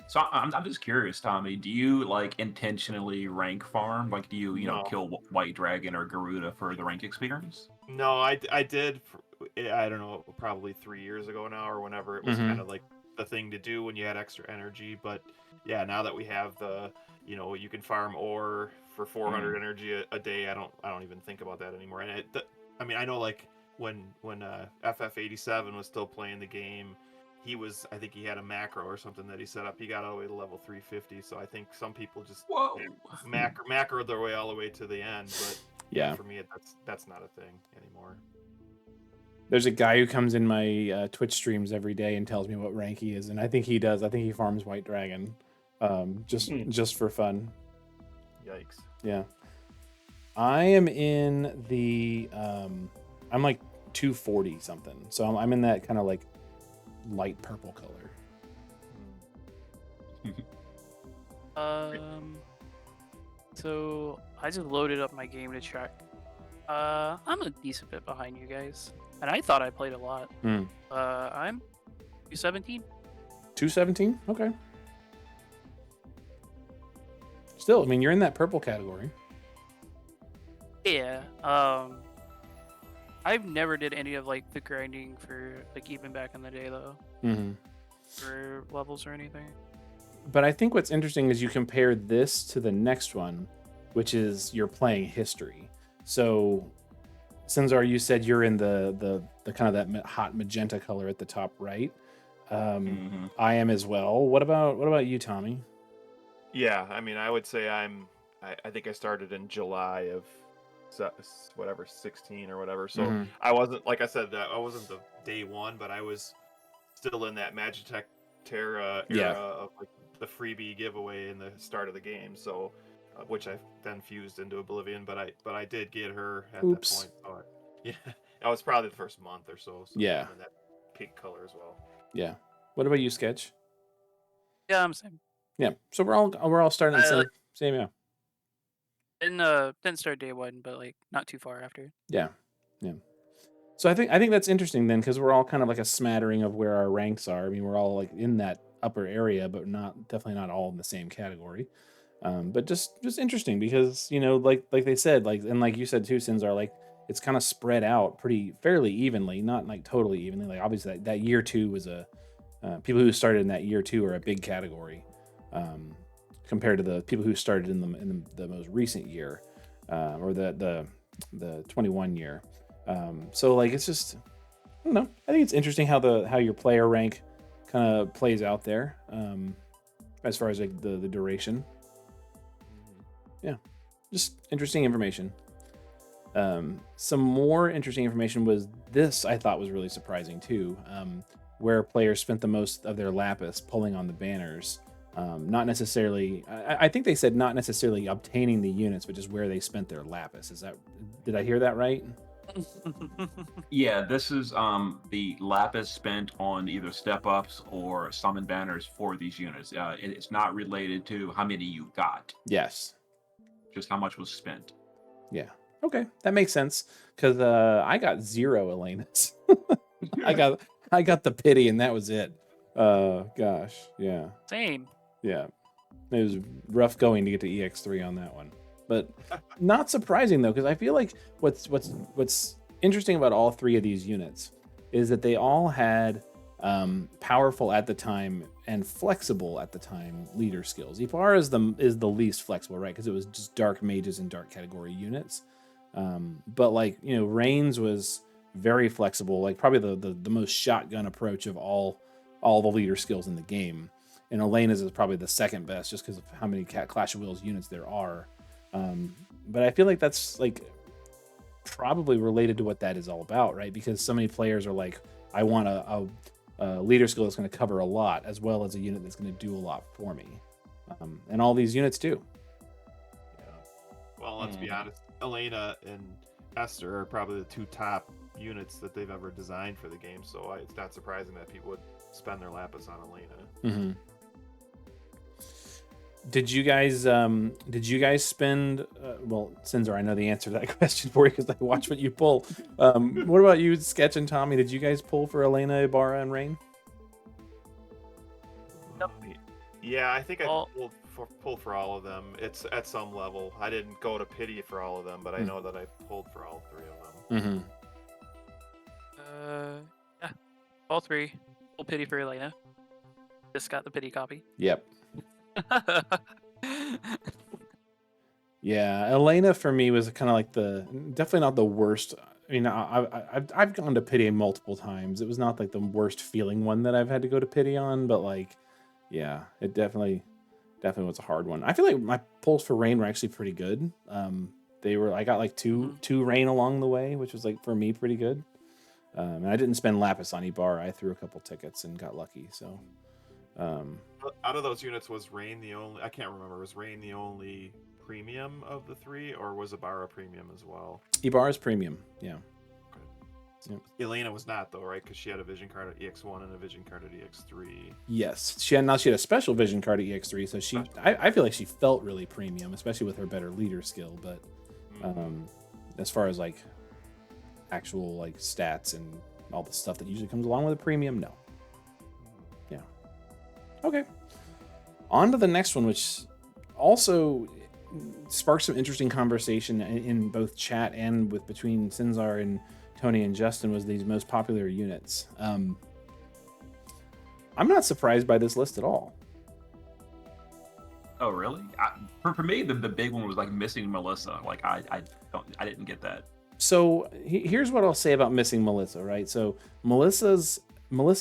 So I'm just curious, Tommy. Do you like intentionally rank farm? Like, do you No. kill White Dragon or Garuda for the rank experience? No, I did. I don't know, probably 3 years ago now, or whenever it was Mhm. kind of like the thing to do when you had extra energy. But yeah, now that we have the, you can farm ore for 400 energy a day. I don't even think about that anymore. And I mean, I know like when FF87 was still playing the game, I think he had a macro or something that he set up. He got all the way to level 350. So I think some people just Whoa. macro their way all the way to the end. But Yeah. for me, that's not a thing anymore. There's a guy who comes in my Twitch streams every day and tells me what rank he is, and I think he does. I think he farms White Dragon, just for fun. Yikes. Yeah. I am in the I'm like 240 something, so I'm in that kind of like light purple color. So I just loaded up my game to check. I'm a decent bit behind you guys, and I thought I played a lot. I'm 217. 217. Okay. Still, I mean, you're in that purple category. Yeah. I've never did any of like the grinding for like even back in the day though, for levels or anything. But I think what's interesting is you compare this to the next one, which is you're playing history. So, Sinzar, you said you're in the kind of that hot magenta color at the top right. I am as well. What about you, Tommy? Yeah, I mean, I would say I think I started in July of whatever 16 or whatever. So I wasn't, like I said, I wasn't the day one, but I was still in that Magitech Terra era of like the freebie giveaway in the start of the game. So, which I then fused into Oblivion, but I did get her at that point. So yeah, that was probably the first month or so. Yeah. I'm in that pink color as well. Yeah. What about you, Sketch? Yeah, I'm same. Yeah. So we're all starting the same. Yeah. Didn't start day one, but like not too far after. Yeah. Yeah. So I think that's interesting then, because we're all kind of like a smattering of where our ranks are. I mean, we're all like in that upper area, but definitely not all in the same category. But just interesting because, like they said, like, and like you said too, Sinzar, like it's kind of spread out fairly evenly, not like totally evenly. Like obviously that year two was people who started in that year two are a big category, compared to the people who started in the most recent year, or the 21 year. So like it's just, I don't know. I think it's interesting how your player rank kind of plays out there, as far as like the duration. Yeah, just interesting information. Some more interesting information was this. I thought was really surprising too, where players spent the most of their lapis pulling on the banners. Not necessarily. I think they said not necessarily obtaining the units, but just where they spent their lapis. Did I hear that right? Yeah, this is the lapis spent on either step ups or summon banners for these units. It's not related to how many you got. Yes. Just how much was spent. Yeah. Okay, that makes sense. Because I got 0 Elenas. I got the pity, and that was it. Gosh, yeah. Same. Yeah, it was rough going to get to EX3 on that one, but not surprising though, because I feel like what's interesting about all three of these units is that they all had powerful at the time and flexible at the time leader skills. Ifar is the least flexible, right? Because it was just dark mages and dark category units. But like Reigns was very flexible, like probably the most shotgun approach of all the leader skills in the game. And Elena's is probably the second best, just because of how many Clash of Wills units there are. But I feel like that's like probably related to what that is all about, right? Because so many players are like, I want a leader skill that's going to cover a lot, as well as a unit that's going to do a lot for me. And all these units do. Yeah. Well, let's be honest. Elena and Esther are probably the two top units that they've ever designed for the game, so it's not surprising that people would spend their lapis on Elena. Did you guys spend? Well, Sinzar, I know the answer to that question for you because I watch what you pull. What about you, Sketch and Tommy? Did you guys pull for Elena, Ibarra, and Rain? Yep. Yeah, I think I pulled for all of them. It's at some level. I didn't go to pity for all of them, but I know that I pulled for all three of them. Yeah, all three. Full pity for Elena. Just got the pity copy. Yep. Yeah, Elena for me was kind of like definitely not the worst. I mean, I've gone to pity multiple times. It was not like the worst feeling one that I've had to go to pity on, but like, yeah, it definitely was a hard one. I feel like my pulls for Rain were actually pretty good. I got like two Rain along the way, which was like for me pretty good. And I didn't spend lapis on Ibarra. I threw a couple tickets and got lucky. So, out of those units, was Rain the only? I can't remember. Was Rain the only premium of the three, or was Ibarra premium as well? Ibarra's premium, yeah. Okay. So Elena was not though, right? Because she had a vision card at EX1 and a vision card at EX3. Yes, she had a special vision card at EX3, so I feel like she felt really premium, especially with her better leader skill. But as far as like actual like stats and all the stuff that usually comes along with a premium, no. Yeah. Okay. On to the next one, which also sparked some interesting conversation in both chat and between Sinzar and Tony and Justin, was these most popular units. I'm not surprised by this list at all. Oh, really? For me, the big one was like missing Melissa. Like I didn't get that. So here's what I'll say about missing Melissa, right? So Melissa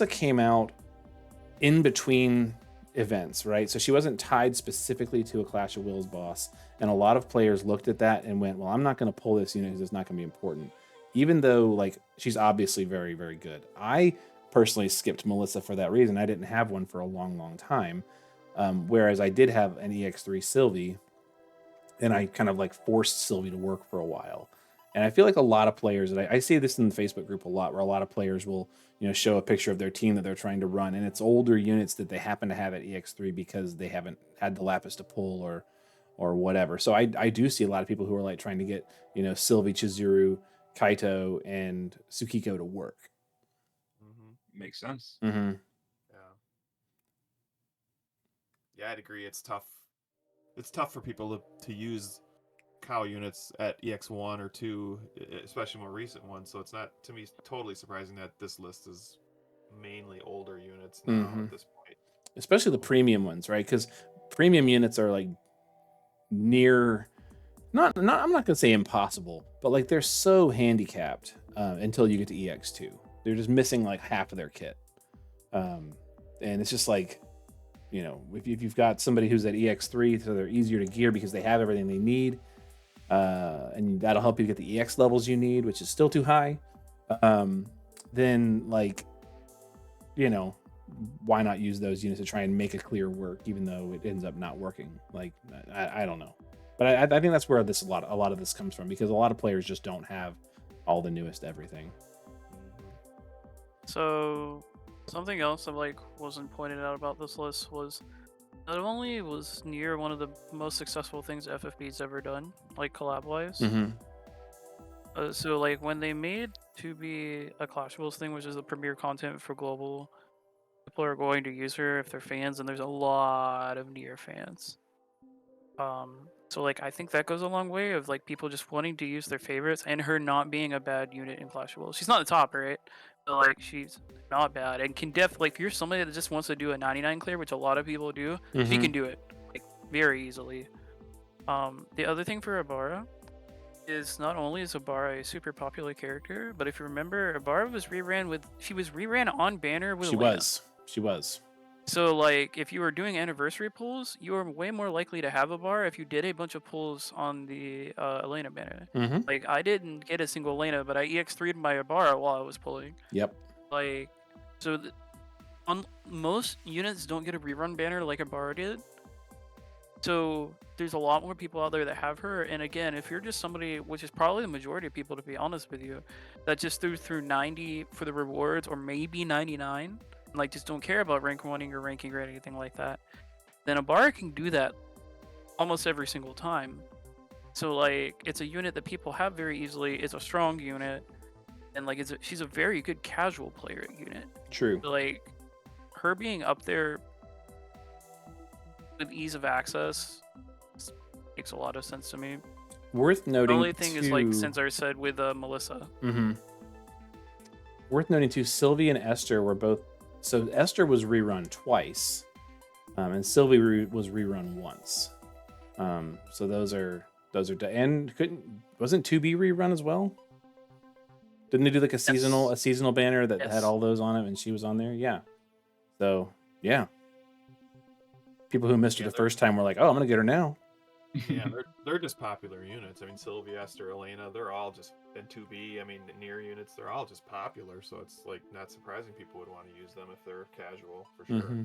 came out in between events, right? So she wasn't tied specifically to a Clash of Wills boss, and a lot of players looked at that and went, well, I'm not going to pull this unit because it's not going to be important, even though like she's obviously very, very good. I personally skipped Melissa for that reason. I didn't have one for a long time, whereas I did have an EX3 Sylvie, and I kind of like forced Sylvie to work for a while. And I feel like a lot of players, and I see this in the Facebook group a lot, where a lot of players will, show a picture of their team that they're trying to run, and it's older units that they happen to have at EX3 because they haven't had the lapis to pull or whatever. So I do see a lot of people who are like trying to get, Sylvie, Chizuru, Kaito, and Tsukiko to work. Makes sense. Yeah, I'd agree. It's tough. It's tough for people to use cow units at EX1 or 2, especially more recent ones. So it's not, to me, totally surprising that this list is mainly older units now at this point. Especially the premium ones, right? Because premium units are like near, not I'm not gonna say impossible, but like they're so handicapped until you get to EX2. They're just missing like half of their kit, and it's just like, if you've got somebody who's at EX3, so they're easier to gear because they have everything they need. And that'll help you get the EX levels you need, which is still too high. Then like, why not use those units to try and make a clear work, even though it ends up not working? Like, I don't know, but I think that's where a lot of this comes from, because a lot of players just don't have all the newest everything. So something else that like wasn't pointed out about this list was, not only was Nier one of the most successful things FFB's ever done, like collab-wise. So like when they made 2B a Clash of Wills thing, which is the premier content for global, people are going to use her if they're fans, and there's a lot of Nier fans. So like I think that goes a long way of like people just wanting to use their favorites, and her not being a bad unit in Clash of Wills. She's not the top, right? But like she's not bad and can like if you're somebody that just wants to do a 99 clear, which a lot of people do, she can do it like very easily. The other thing for Ibarra is not only is Ibarra a super popular character, but if you remember, Ibarra was reran on banner with Elena. She was. So like if you were doing anniversary pulls, you were way more likely to have Ibarra if you did a bunch of pulls on the Elena banner. Like I didn't get a single Elena, but I EX3'd my Ibarra while I was pulling. Yep. Like, so on most units don't get a rerun banner like Ibarra did. So there's a lot more people out there that have her. And again, if you're just somebody, which is probably the majority of people, to be honest with you, that just through 90 for the rewards or maybe 99, and like just don't care about rank 1ing or ranking or anything like that, then a bar can do that almost every single time. So like it's a unit that people have very easily. It's a strong unit, and like she's a very good casual player unit. True. So, like her being up there with ease of access makes a lot of sense to me. Worth noting. The only thing is, like Sinzar said with Melissa. Mm-hmm. Worth noting too, Sylvie and Esther were both. So Esther was rerun twice, and Sylvie was rerun once. So those are and wasn't 2B rerun as well? Didn't they do like a seasonal banner that had all those on it, and she was on there? Yeah. So yeah. People who missed her the first time were like, "Oh, I'm gonna get her now." Yeah, they're just popular units. I mean, Sylvia, Esther, Elena, they're all just, and 2B. I mean, near units, they're all just popular. So it's like not surprising people would want to use them if they're casual for sure. Mm-hmm.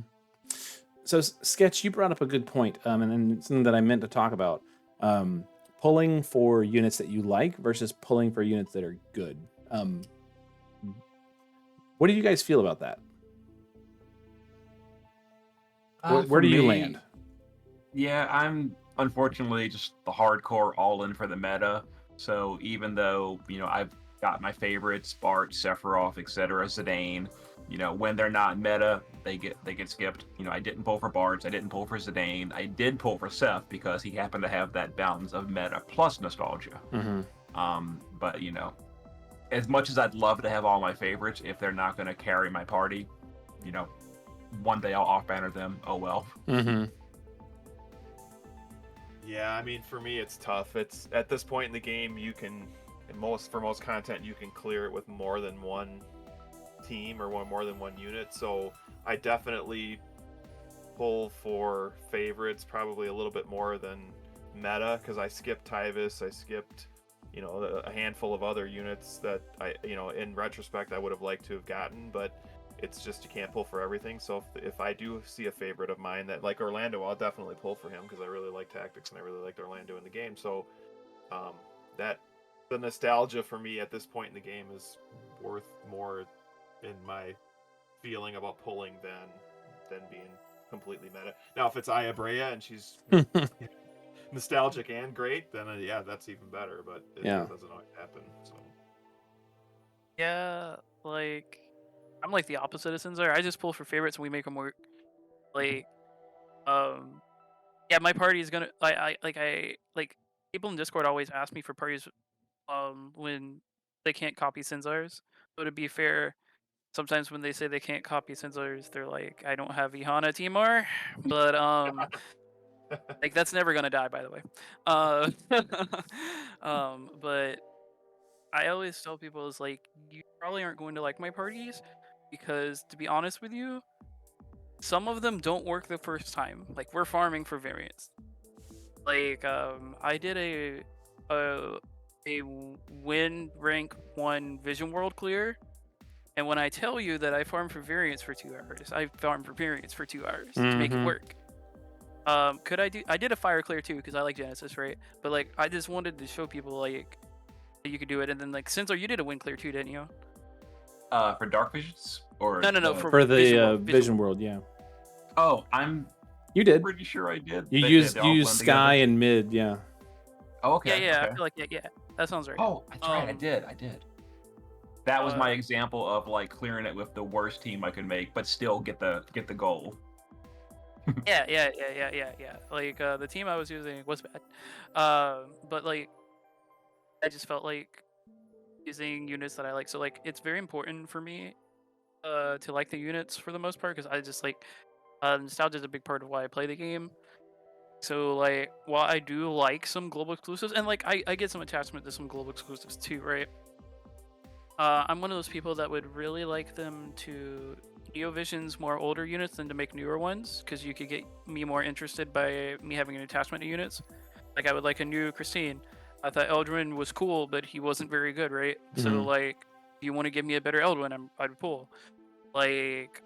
So Sketch, you brought up a good point, and something that I meant to talk about: pulling for units that you like versus pulling for units that are good. What do you guys feel about that? Where do you land? Yeah, I'm unfortunately just the hardcore all in for the meta. So even though, I've got my favorites, Bart, Sephiroth, etc., Zidane, when they're not meta, they get skipped. I didn't pull for Bart, I didn't pull for Zidane. I did pull for Seth because he happened to have that balance of meta plus nostalgia. Mm-hmm. But as much as I'd love to have all my favorites, if they're not going to carry my party, one day I'll off-banner them. Oh well. Mm-hmm. Yeah, I mean, for me, it's tough. It's at this point in the game, you can, for most content, you can clear it with more than one team or more than one unit. So I definitely pull for favorites, probably a little bit more than meta, because I skipped Tyvis, I skipped, a handful of other units that I, in retrospect, I would have liked to have gotten, but it's just you can't pull for everything. So if I do see a favorite of mine that, like Orlando, I'll definitely pull for him because I really like tactics and I really liked Orlando in the game. So the nostalgia for me at this point in the game is worth more in my feeling about pulling than being completely meta. Now, if it's Aya Brea and she's nostalgic and great, then yeah, that's even better. But it doesn't always happen. So yeah, like. I'm like the opposite of Sinzar. I just pull for favorites and we make them work. Like, yeah, my party is gonna. I people in Discord always ask me for parties, when they can't copy Sinzar's. So to be fair, sometimes when they say they can't copy Sinzar's, they're like, I don't have Ihana Timur, but like that's never gonna die, by the way. But I always tell people is like, you probably aren't going to like my parties. Because to be honest with you, some of them don't work the first time. Like we're farming for variants. Like I did a win rank 1 Vision World clear, and when I tell you that I farmed for variants for 2 hours, I farmed for variants for 2 hours to make it work. I did a fire clear too because I like Genesis, right? But like I just wanted to show people like that you could do it, and then like Sinzar, you did a win clear too, didn't you? For Dark Visions? Or No, for the Vision World, yeah. Oh, you did. Pretty sure I did. You used Sky and Mid, yeah. Oh, okay. Yeah, okay. I feel like yeah, that sounds right. Oh, that's right, I did. That was my example of like clearing it with the worst team I could make, but still get the goal. Yeah. Like the team I was using was bad, but like I just felt like using units that I like. So like it's very important for me to like the units for the most part because I just like nostalgia is a big part of why I play the game. So like while I do like some global exclusives and like I get some attachment to some global exclusives too, right? I'm one of those people that would really like them to NeoVision's more older units than to make newer ones because you could get me more interested by me having an attachment to units. Like I would like a new Christine. I thought Eldrin was cool, but he wasn't very good, right? So like, if you want to give me a better Eldrin, I'd pull. Like,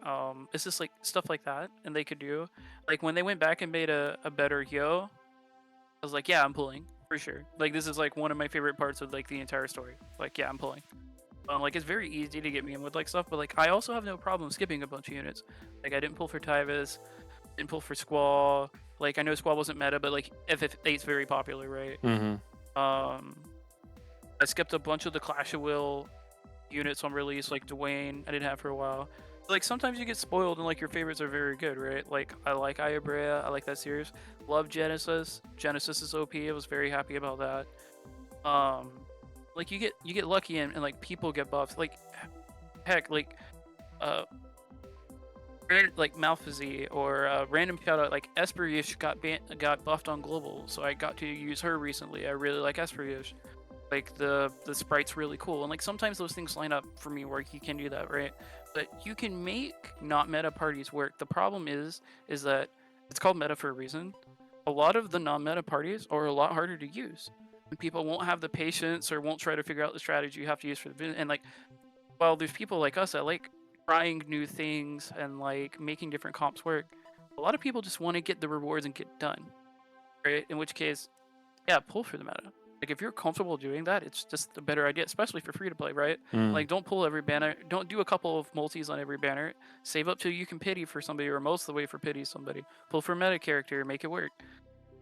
it's just like stuff like that, and they could do. Like when they went back and made a better Yo, I was like, yeah, I'm pulling for sure. Like this is like one of my favorite parts of like the entire story. Like, yeah, I'm pulling. Like it's very easy to get me in with like stuff, but like I also have no problem skipping a bunch of units. Like I didn't pull for Tyvis, didn't pull for Squall. Like I know Squall wasn't meta, but like FF8's very popular, right? Mm-hmm. I skipped a bunch of the Clash of Will units on release, like Dwayne, I didn't have for a while. Like sometimes you get spoiled and like your favorites are very good, right? Like I like Iabrea, I like that series. Love Genesis. Genesis is OP. I was very happy about that. Like you get lucky and like people get buffed. Like heck, like like Malphazy or random shout out like Esperish got buffed on global, so I got to use her recently. I really like Esperish. Like the sprite's really cool, and like sometimes those things line up for me where you can do that, right? But you can make not meta parties work. The problem is that it's called meta for a reason. A lot of the non-meta parties are a lot harder to use, and people won't have the patience or won't try to figure out the strategy you have to use for the and like, while there's people like us that like trying new things and like making different comps work, a lot of people just want to get the rewards and get done, right? In which case, yeah, pull for the meta. Like if you're comfortable doing that, it's just a better idea, especially for free to play, right? Like don't pull every banner, don't do a couple of multis on every banner. Save up till you can pity for somebody, or most of the way for pity somebody. Pull for a meta character, make it work.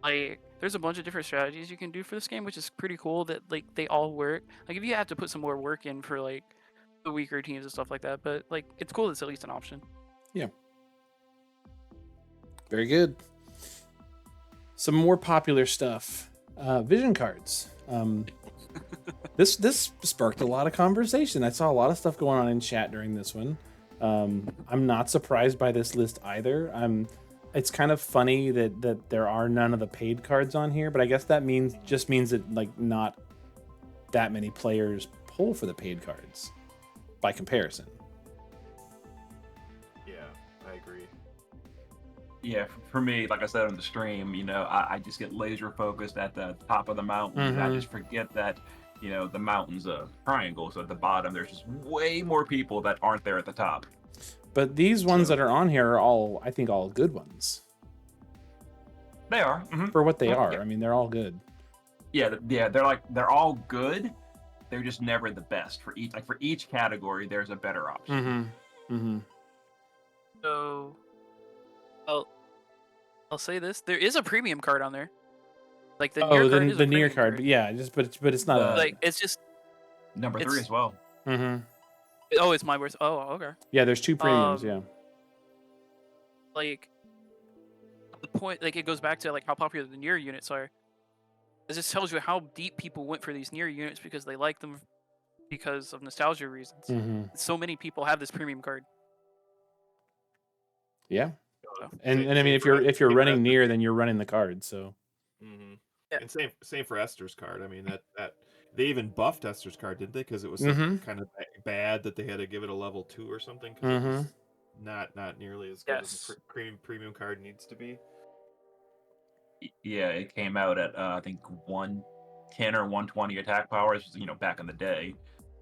Like there's a bunch of different strategies you can do for this game, which is pretty cool that like they all work. Like if you have to put some more work in for like the weaker teams and stuff like that, but like it's cool that it's at least an option. Yeah. Very good. Some more popular stuff. Vision cards. This sparked a lot of conversation. I saw a lot of stuff going on in chat during this one. I'm not surprised by this list either. It's kind of funny that there are none of the paid cards on here, but I guess that means that like not that many players pull for the paid cards by comparison. Yeah, I agree. Yeah, for me, like I said on the stream, you know, I just get laser focused at the top of the mountain. And I just forget that, you know, the mountain's a triangle. So at the bottom, there's just way more people that aren't there at the top. But these ones that are on here are all, I think, all good ones. They are. For what they are. Yeah. I mean, they're all good. Yeah, they're all good. They're just never the best for each. Like for each category, there's a better option. So, I'll say this: there is a premium card on there. Like the Nier card is the a Nier premium card, yeah. But it's not like it's just number 3 as well. Oh, it's my worst. Oh, okay. Yeah, there's 2 premiums. Yeah. Like the point, like it goes back to like how popular the Nier units are. It just tells you how deep people went for these Nier units because they like them because of nostalgia reasons. So many people have this premium card. Yeah. And I mean, if you're running Nier, then you're running the card. So. Yeah. And same for Esther's card. I mean that they even buffed Esther's card, didn't they? Because it was kind of bad that they had to give it a level 2 or something. It was not nearly as good as a premium card needs to be. Yeah, it came out at I think 110 or 120 attack powers, you know, back in the day.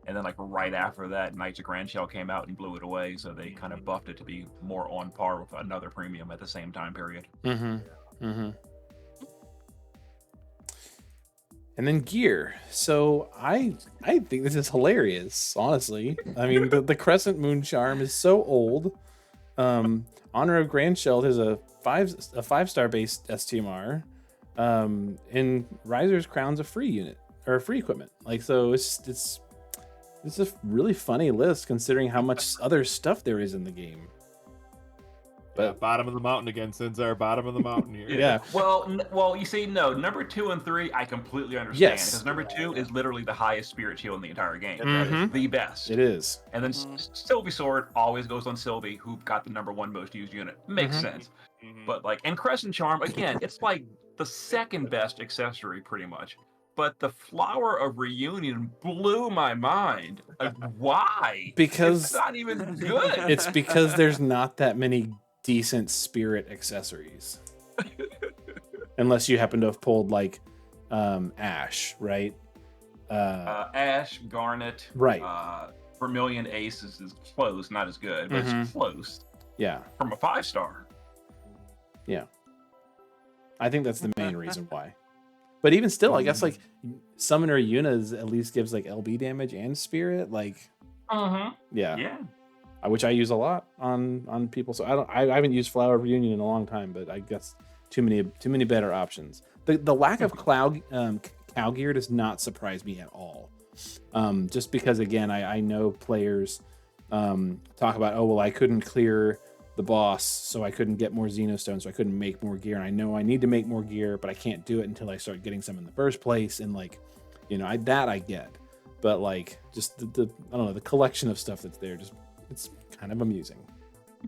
And then like right after that, Knights of Grand Shell came out and blew it away. So they kind of buffed it to be more on par with another premium at the same time period. And then gear. So I think this is hilarious, honestly. I mean, the Crescent Moon Charm is so old. Honor of Grandsheld is a 5-star based STMR. And Riser's Crown's a free unit or a free equipment. Like, so it's a really funny list considering how much other stuff there is in the game. But bottom of the mountain again, Sinzar. Bottom of the mountain here. Yeah. Well, you see, no, number 2 and 3, I completely understand. Because number 2 is literally the highest spirit shield in the entire game. It's the best. It is. And then Sylvie Sword always goes on Sylvie, who got the number 1 most used unit. Makes sense. But like, and Crescent Charm, again, it's like the second best accessory, pretty much. But the Flower of Reunion blew my mind. Like, why? Because it's not even good. It's because there's not that many decent spirit accessories. Unless you happen to have pulled like Ash, right? Ash, Garnet, right. Vermilion Ace is close, not as good, but it's close Yeah. from a 5-star. Yeah. I think that's the main reason why. But even still, I guess like Summoner Yuna's at least gives like LB damage and Spirit. Like, yeah. Which I use a lot on people. So I haven't used Flower of Reunion in a long time, but I guess too many better options. The lack of cow gear does not surprise me at all. Just because again, I know players talk about, oh well, I couldn't clear the boss, so I couldn't get more Xenostones, so I couldn't make more gear. And I know I need to make more gear, but I can't do it until I start getting some in the first place. And like, you know, I get, but like just the I don't know, the collection of stuff that's there, just it's kind of amusing.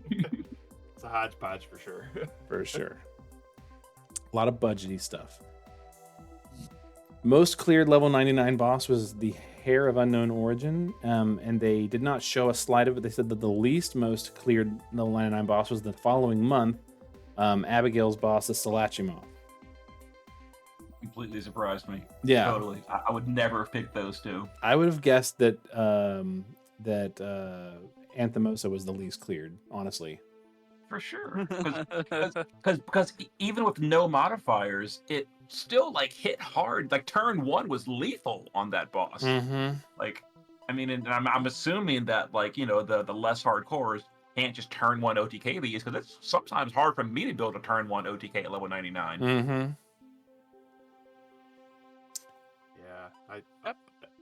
It's a hodgepodge for sure. For sure. A lot of budgety stuff. Most cleared level 99 boss was the Hair of Unknown Origin, and they did not show a slide of it. They said that the least most cleared level 99 boss was the following month, Abigail's boss, the Salachimoth. Completely surprised me. Yeah. Totally. I would never have picked those two. I would have guessed that Anthemosa was the least cleared, honestly. For sure. Because even with no modifiers, it still like hit hard. Like turn 1 was lethal on that boss. Like, I mean, and I'm assuming that like, you know, the less hardcores can't just turn 1 OTK these, because it's sometimes hard for me to build a turn 1 OTK at level 99. Yeah,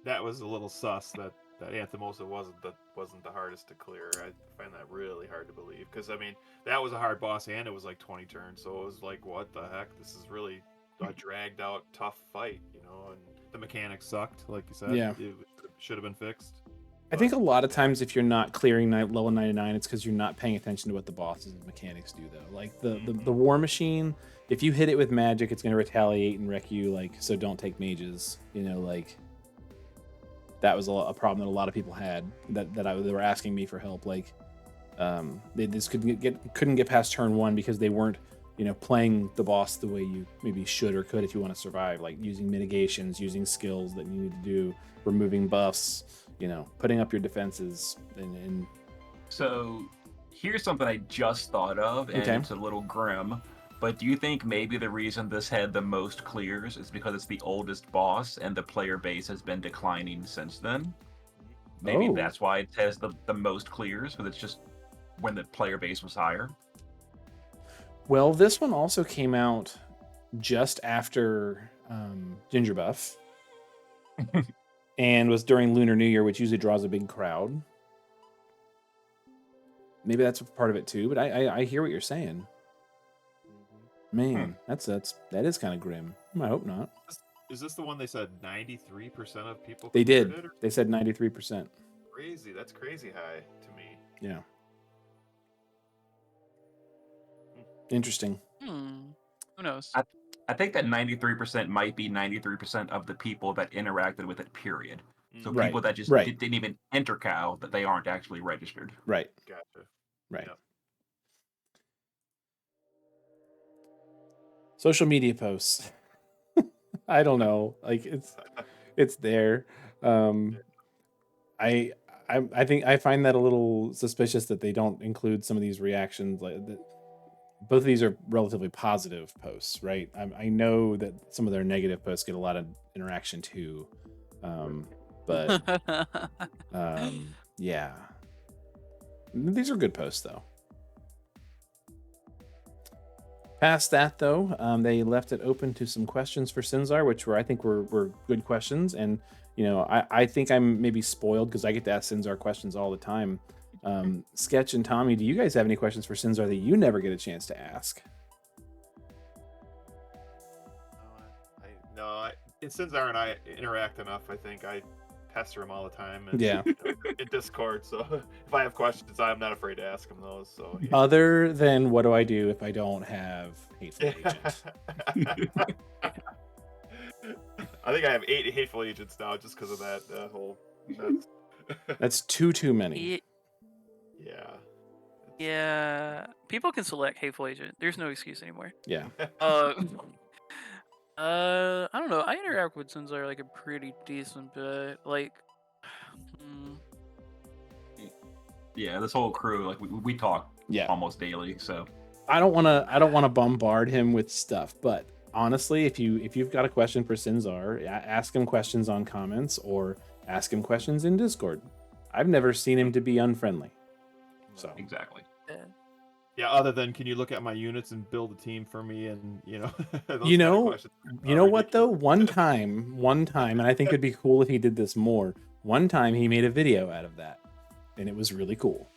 that was a little sus that Anthemosa wasn't the hardest to clear. I find that really hard to believe, because I mean that was a hard boss and it was like 20 turns, so it was like, what the heck? This is really a dragged out tough fight, you know. And the mechanics sucked, like you said. Yeah, it should have been fixed. I think a lot of times if you're not clearing level 99, it's because you're not paying attention to what the bosses and mechanics do, though. Like the War Machine, if you hit it with magic, it's going to retaliate and wreck you. Like, so don't take mages. You know, like that was a problem that a lot of people had. They were asking me for help. Like, they just couldn't get past turn 1 because they weren't, you know, playing the boss the way you maybe should or could if you want to survive. Like using mitigations, using skills that you need to do, removing buffs. You know, putting up your defenses and So here's something I just thought of, and it's a little grim, but do you think maybe the reason this had the most clears is because it's the oldest boss and the player base has been declining since then? Maybe that's why it has the most clears, because it's just when the player base was higher. Well, this one also came out just after Ginger Buff. And was during Lunar New Year, which usually draws a big crowd. Maybe that's part of it too, but I hear what you're saying. Man, that is kind of grim. I hope not. Is this the one they said 93% of people? They did. It, they said 93%. Crazy. That's crazy high to me. Yeah. Interesting. Who knows? I think that 93% might be 93% of the people that interacted with it, period. So people that just didn't even enter Cow, that they aren't actually registered. Right. Gotcha. Right. Yep. Social media posts. I don't know. Like it's there. I think I find that a little suspicious that they don't include some of these reactions. Like both of these are relatively positive posts, right? I know that some of their negative posts get a lot of interaction too, but yeah, these are good posts though. Past that though, they left it open to some questions for Sinzar, which I think were good questions, and you know I think I'm maybe spoiled because I get to ask Sinzar questions all the time. Sketch and Tommy, do you guys have any questions for Sinzar that you never get a chance to ask? Sinzar and I interact enough. I think I pester him all the time. And, yeah. In Discord, so if I have questions, I'm not afraid to ask him those. So yeah. Other than what do I do if I don't have Hateful Agent? I think I have 8 Hateful Agents now just because of that whole. That's too many. Yeah. Yeah. People can select Hateful Agent. There's no excuse anymore. Yeah. I don't know. I interact with Sinzar like a pretty decent bit. Like, Yeah, this whole crew, like we talk Yeah. almost daily. So I don't want to bombard him with stuff, but honestly, if you've got a question for Sinzar, ask him questions on comments or ask him questions in Discord. I've never seen him to be unfriendly. So exactly. Yeah. Yeah, other than can you look at my units and build a team for me, and those you kind of know, questions you are know what though? ridiculous. One time, and I think it'd be cool if he did this more. One time he made a video out of that, and it was really cool.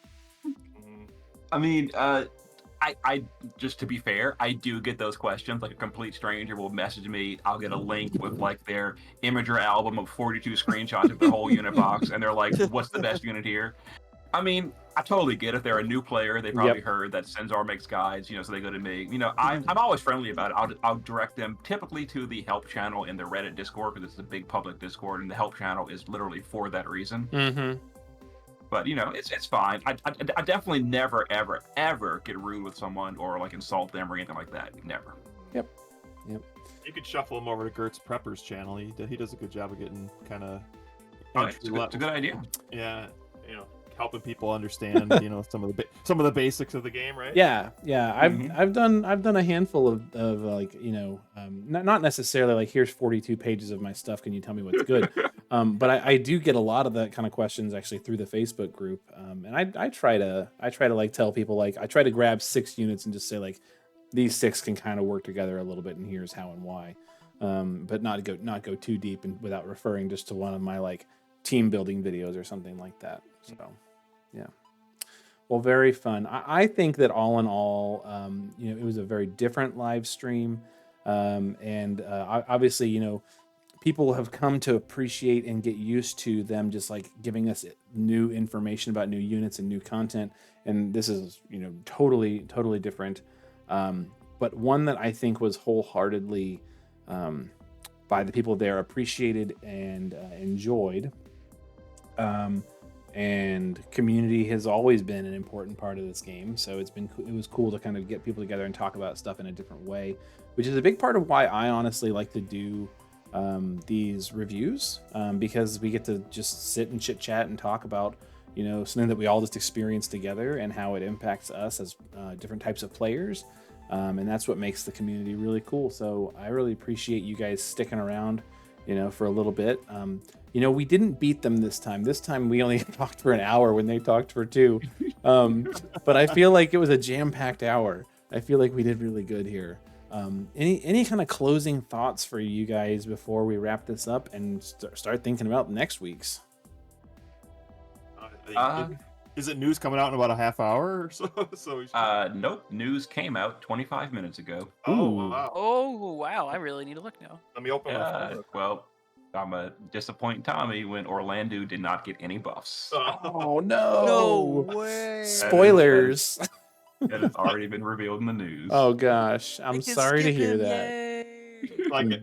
Mhm. I mean, I just to be fair, I do get those questions. Like a complete stranger will message me. I'll get a link with like their Imager album of 42 screenshots of their whole unit box, and they're like, "What's the best unit here?" I mean, I totally get if they're a new player, they probably Yep. heard that Sinzar makes guides, so they go to me. I'm always friendly about it. I'll direct them typically to the help channel in the Reddit Discord because it's a big public Discord, and the help channel is literally for that reason. Mm-hmm. But it's fine. I definitely never ever get rude with someone or like insult them or anything like that. Never. Yep. You could shuffle him over to Gert's Prepper's channel. He does a good job of getting kind of. It's a good idea. Yeah, helping people understand, some of the basics of the game, right? Yeah. Mhm. I've done a handful of like not necessarily like here's 42 pages of my stuff. Can you tell me what's good? But I do get a lot of that kind of questions actually through the Facebook group. And I try to like tell people like I try to grab 6 units and just say like these 6 can kind of work together a little bit and here's how and why. But not go too deep and without referring just to one of my like team building videos or something like that. So yeah. Well, very fun. I think that all in all, it was a very different live stream. And obviously, people have come to appreciate and get used to them just like giving us new information about new units and new content. And this is, totally different. But one that I think was wholeheartedly by the people there appreciated and enjoyed. And community has always been an important part of this game, so it was cool to kind of get people together and talk about stuff in a different way, which is a big part of why I honestly like to do these reviews, because we get to just sit and chit chat and talk about something that we all just experience together and how it impacts us as different types of players, and that's what makes the community really cool. So I really appreciate you guys sticking around for a little bit. We didn't beat them this time. This time we only talked for an hour when they talked for 2. But I feel like it was a jam-packed hour. I feel like we did really good here. Any kind of closing thoughts for you guys before we wrap this up and start thinking about next week's? Is it news coming out in about a half hour or so? Nope. News came out 25 minutes ago. Oh, Ooh. wow. Oh wow, I really need to look now. Let me open my phone. Well, I'm a disappointing Tommy when Orlando did not get any buffs. Oh no! way. Spoilers. It has already been revealed in the news. Oh gosh, I'm sorry to hear that.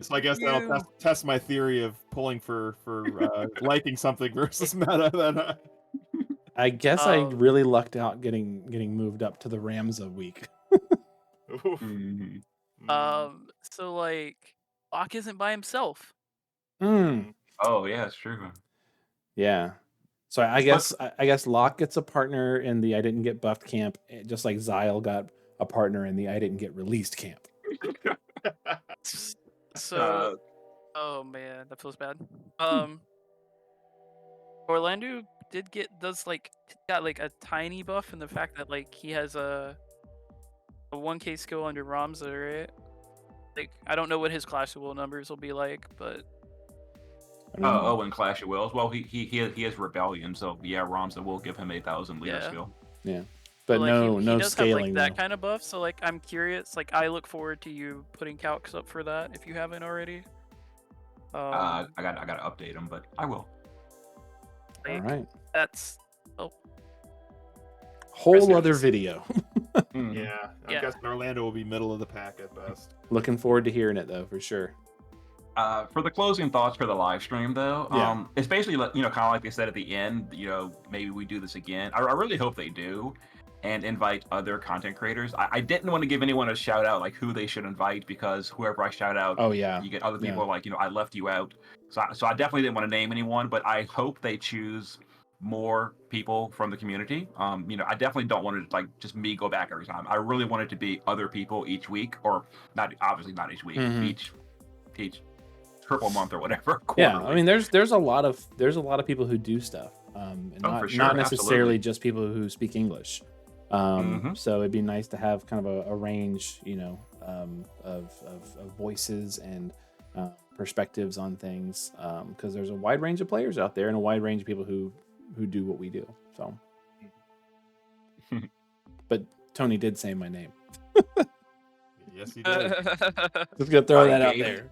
So I guess that'll test my theory of pulling for liking something versus meta. Then I guess I really lucked out getting moved up to the Ramza week. Mhm. So like, Locke isn't by himself. Oh yeah, it's true. Yeah. So I guess Locke gets a partner in the I didn't get buffed camp, just like Zyle got a partner in the I didn't get released camp. So, oh man, that feels bad. Orlando got like a tiny buff in the fact that like he has a 1k skill under Ramza, right? Like I don't know what his Clash of Will numbers will be like, but and Clash of Wills. Well, he has Rebellion, so yeah, Ramza will give him 8,000 leader skill. Yeah, but like, no he does scaling. Have like that kind of buff. So like I'm curious. Like I look forward to you putting calcs up for that if you haven't already. I got to update him, but I will. Like, all right. That's whole other video. Yeah, I'm guessing Orlando will be middle of the pack at best. Looking forward to hearing it though, for sure. For the closing thoughts for the live stream though, it's basically kind of like they said at the end, maybe we do this again. I really hope they do and invite other content creators. I didn't want to give anyone a shout out like who they should invite because whoever I shout out, you get other people like, I left you out. So I definitely didn't want to name anyone, but I hope they choose more people from the community. You know, I definitely don't want to like just me go back every time. I really want it to be other people each week, or not obviously not each week, each triple month or whatever. Yeah, Quarterly. I mean, there's a lot of people who do stuff, and for sure, not necessarily absolutely. just people who speak English. So it'd be nice to have kind of a range, you know, of voices and perspectives on things, because there's a wide range of players out there and a wide range of people who do what we do. So, but Tony did say my name. Yes, he did. Just gonna throw that out gave- there.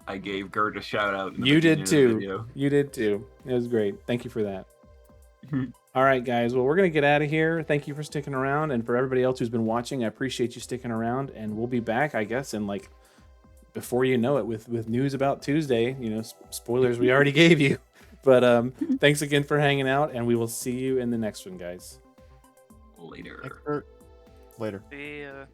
I gave Gert a shout out. In the You beginning did of the too. video. You did too. It was great. Thank you for that. All right, guys. Well, we're going to get out of here. Thank you for sticking around. And for everybody else who's been watching, I appreciate you sticking around. And we'll be back, I guess, in like before you know it with news about Tuesday. You know, spoilers we already gave you. But thanks again for hanging out. And we will see you in the next one, guys. Later. Thanks, Kurt. Later. Yeah.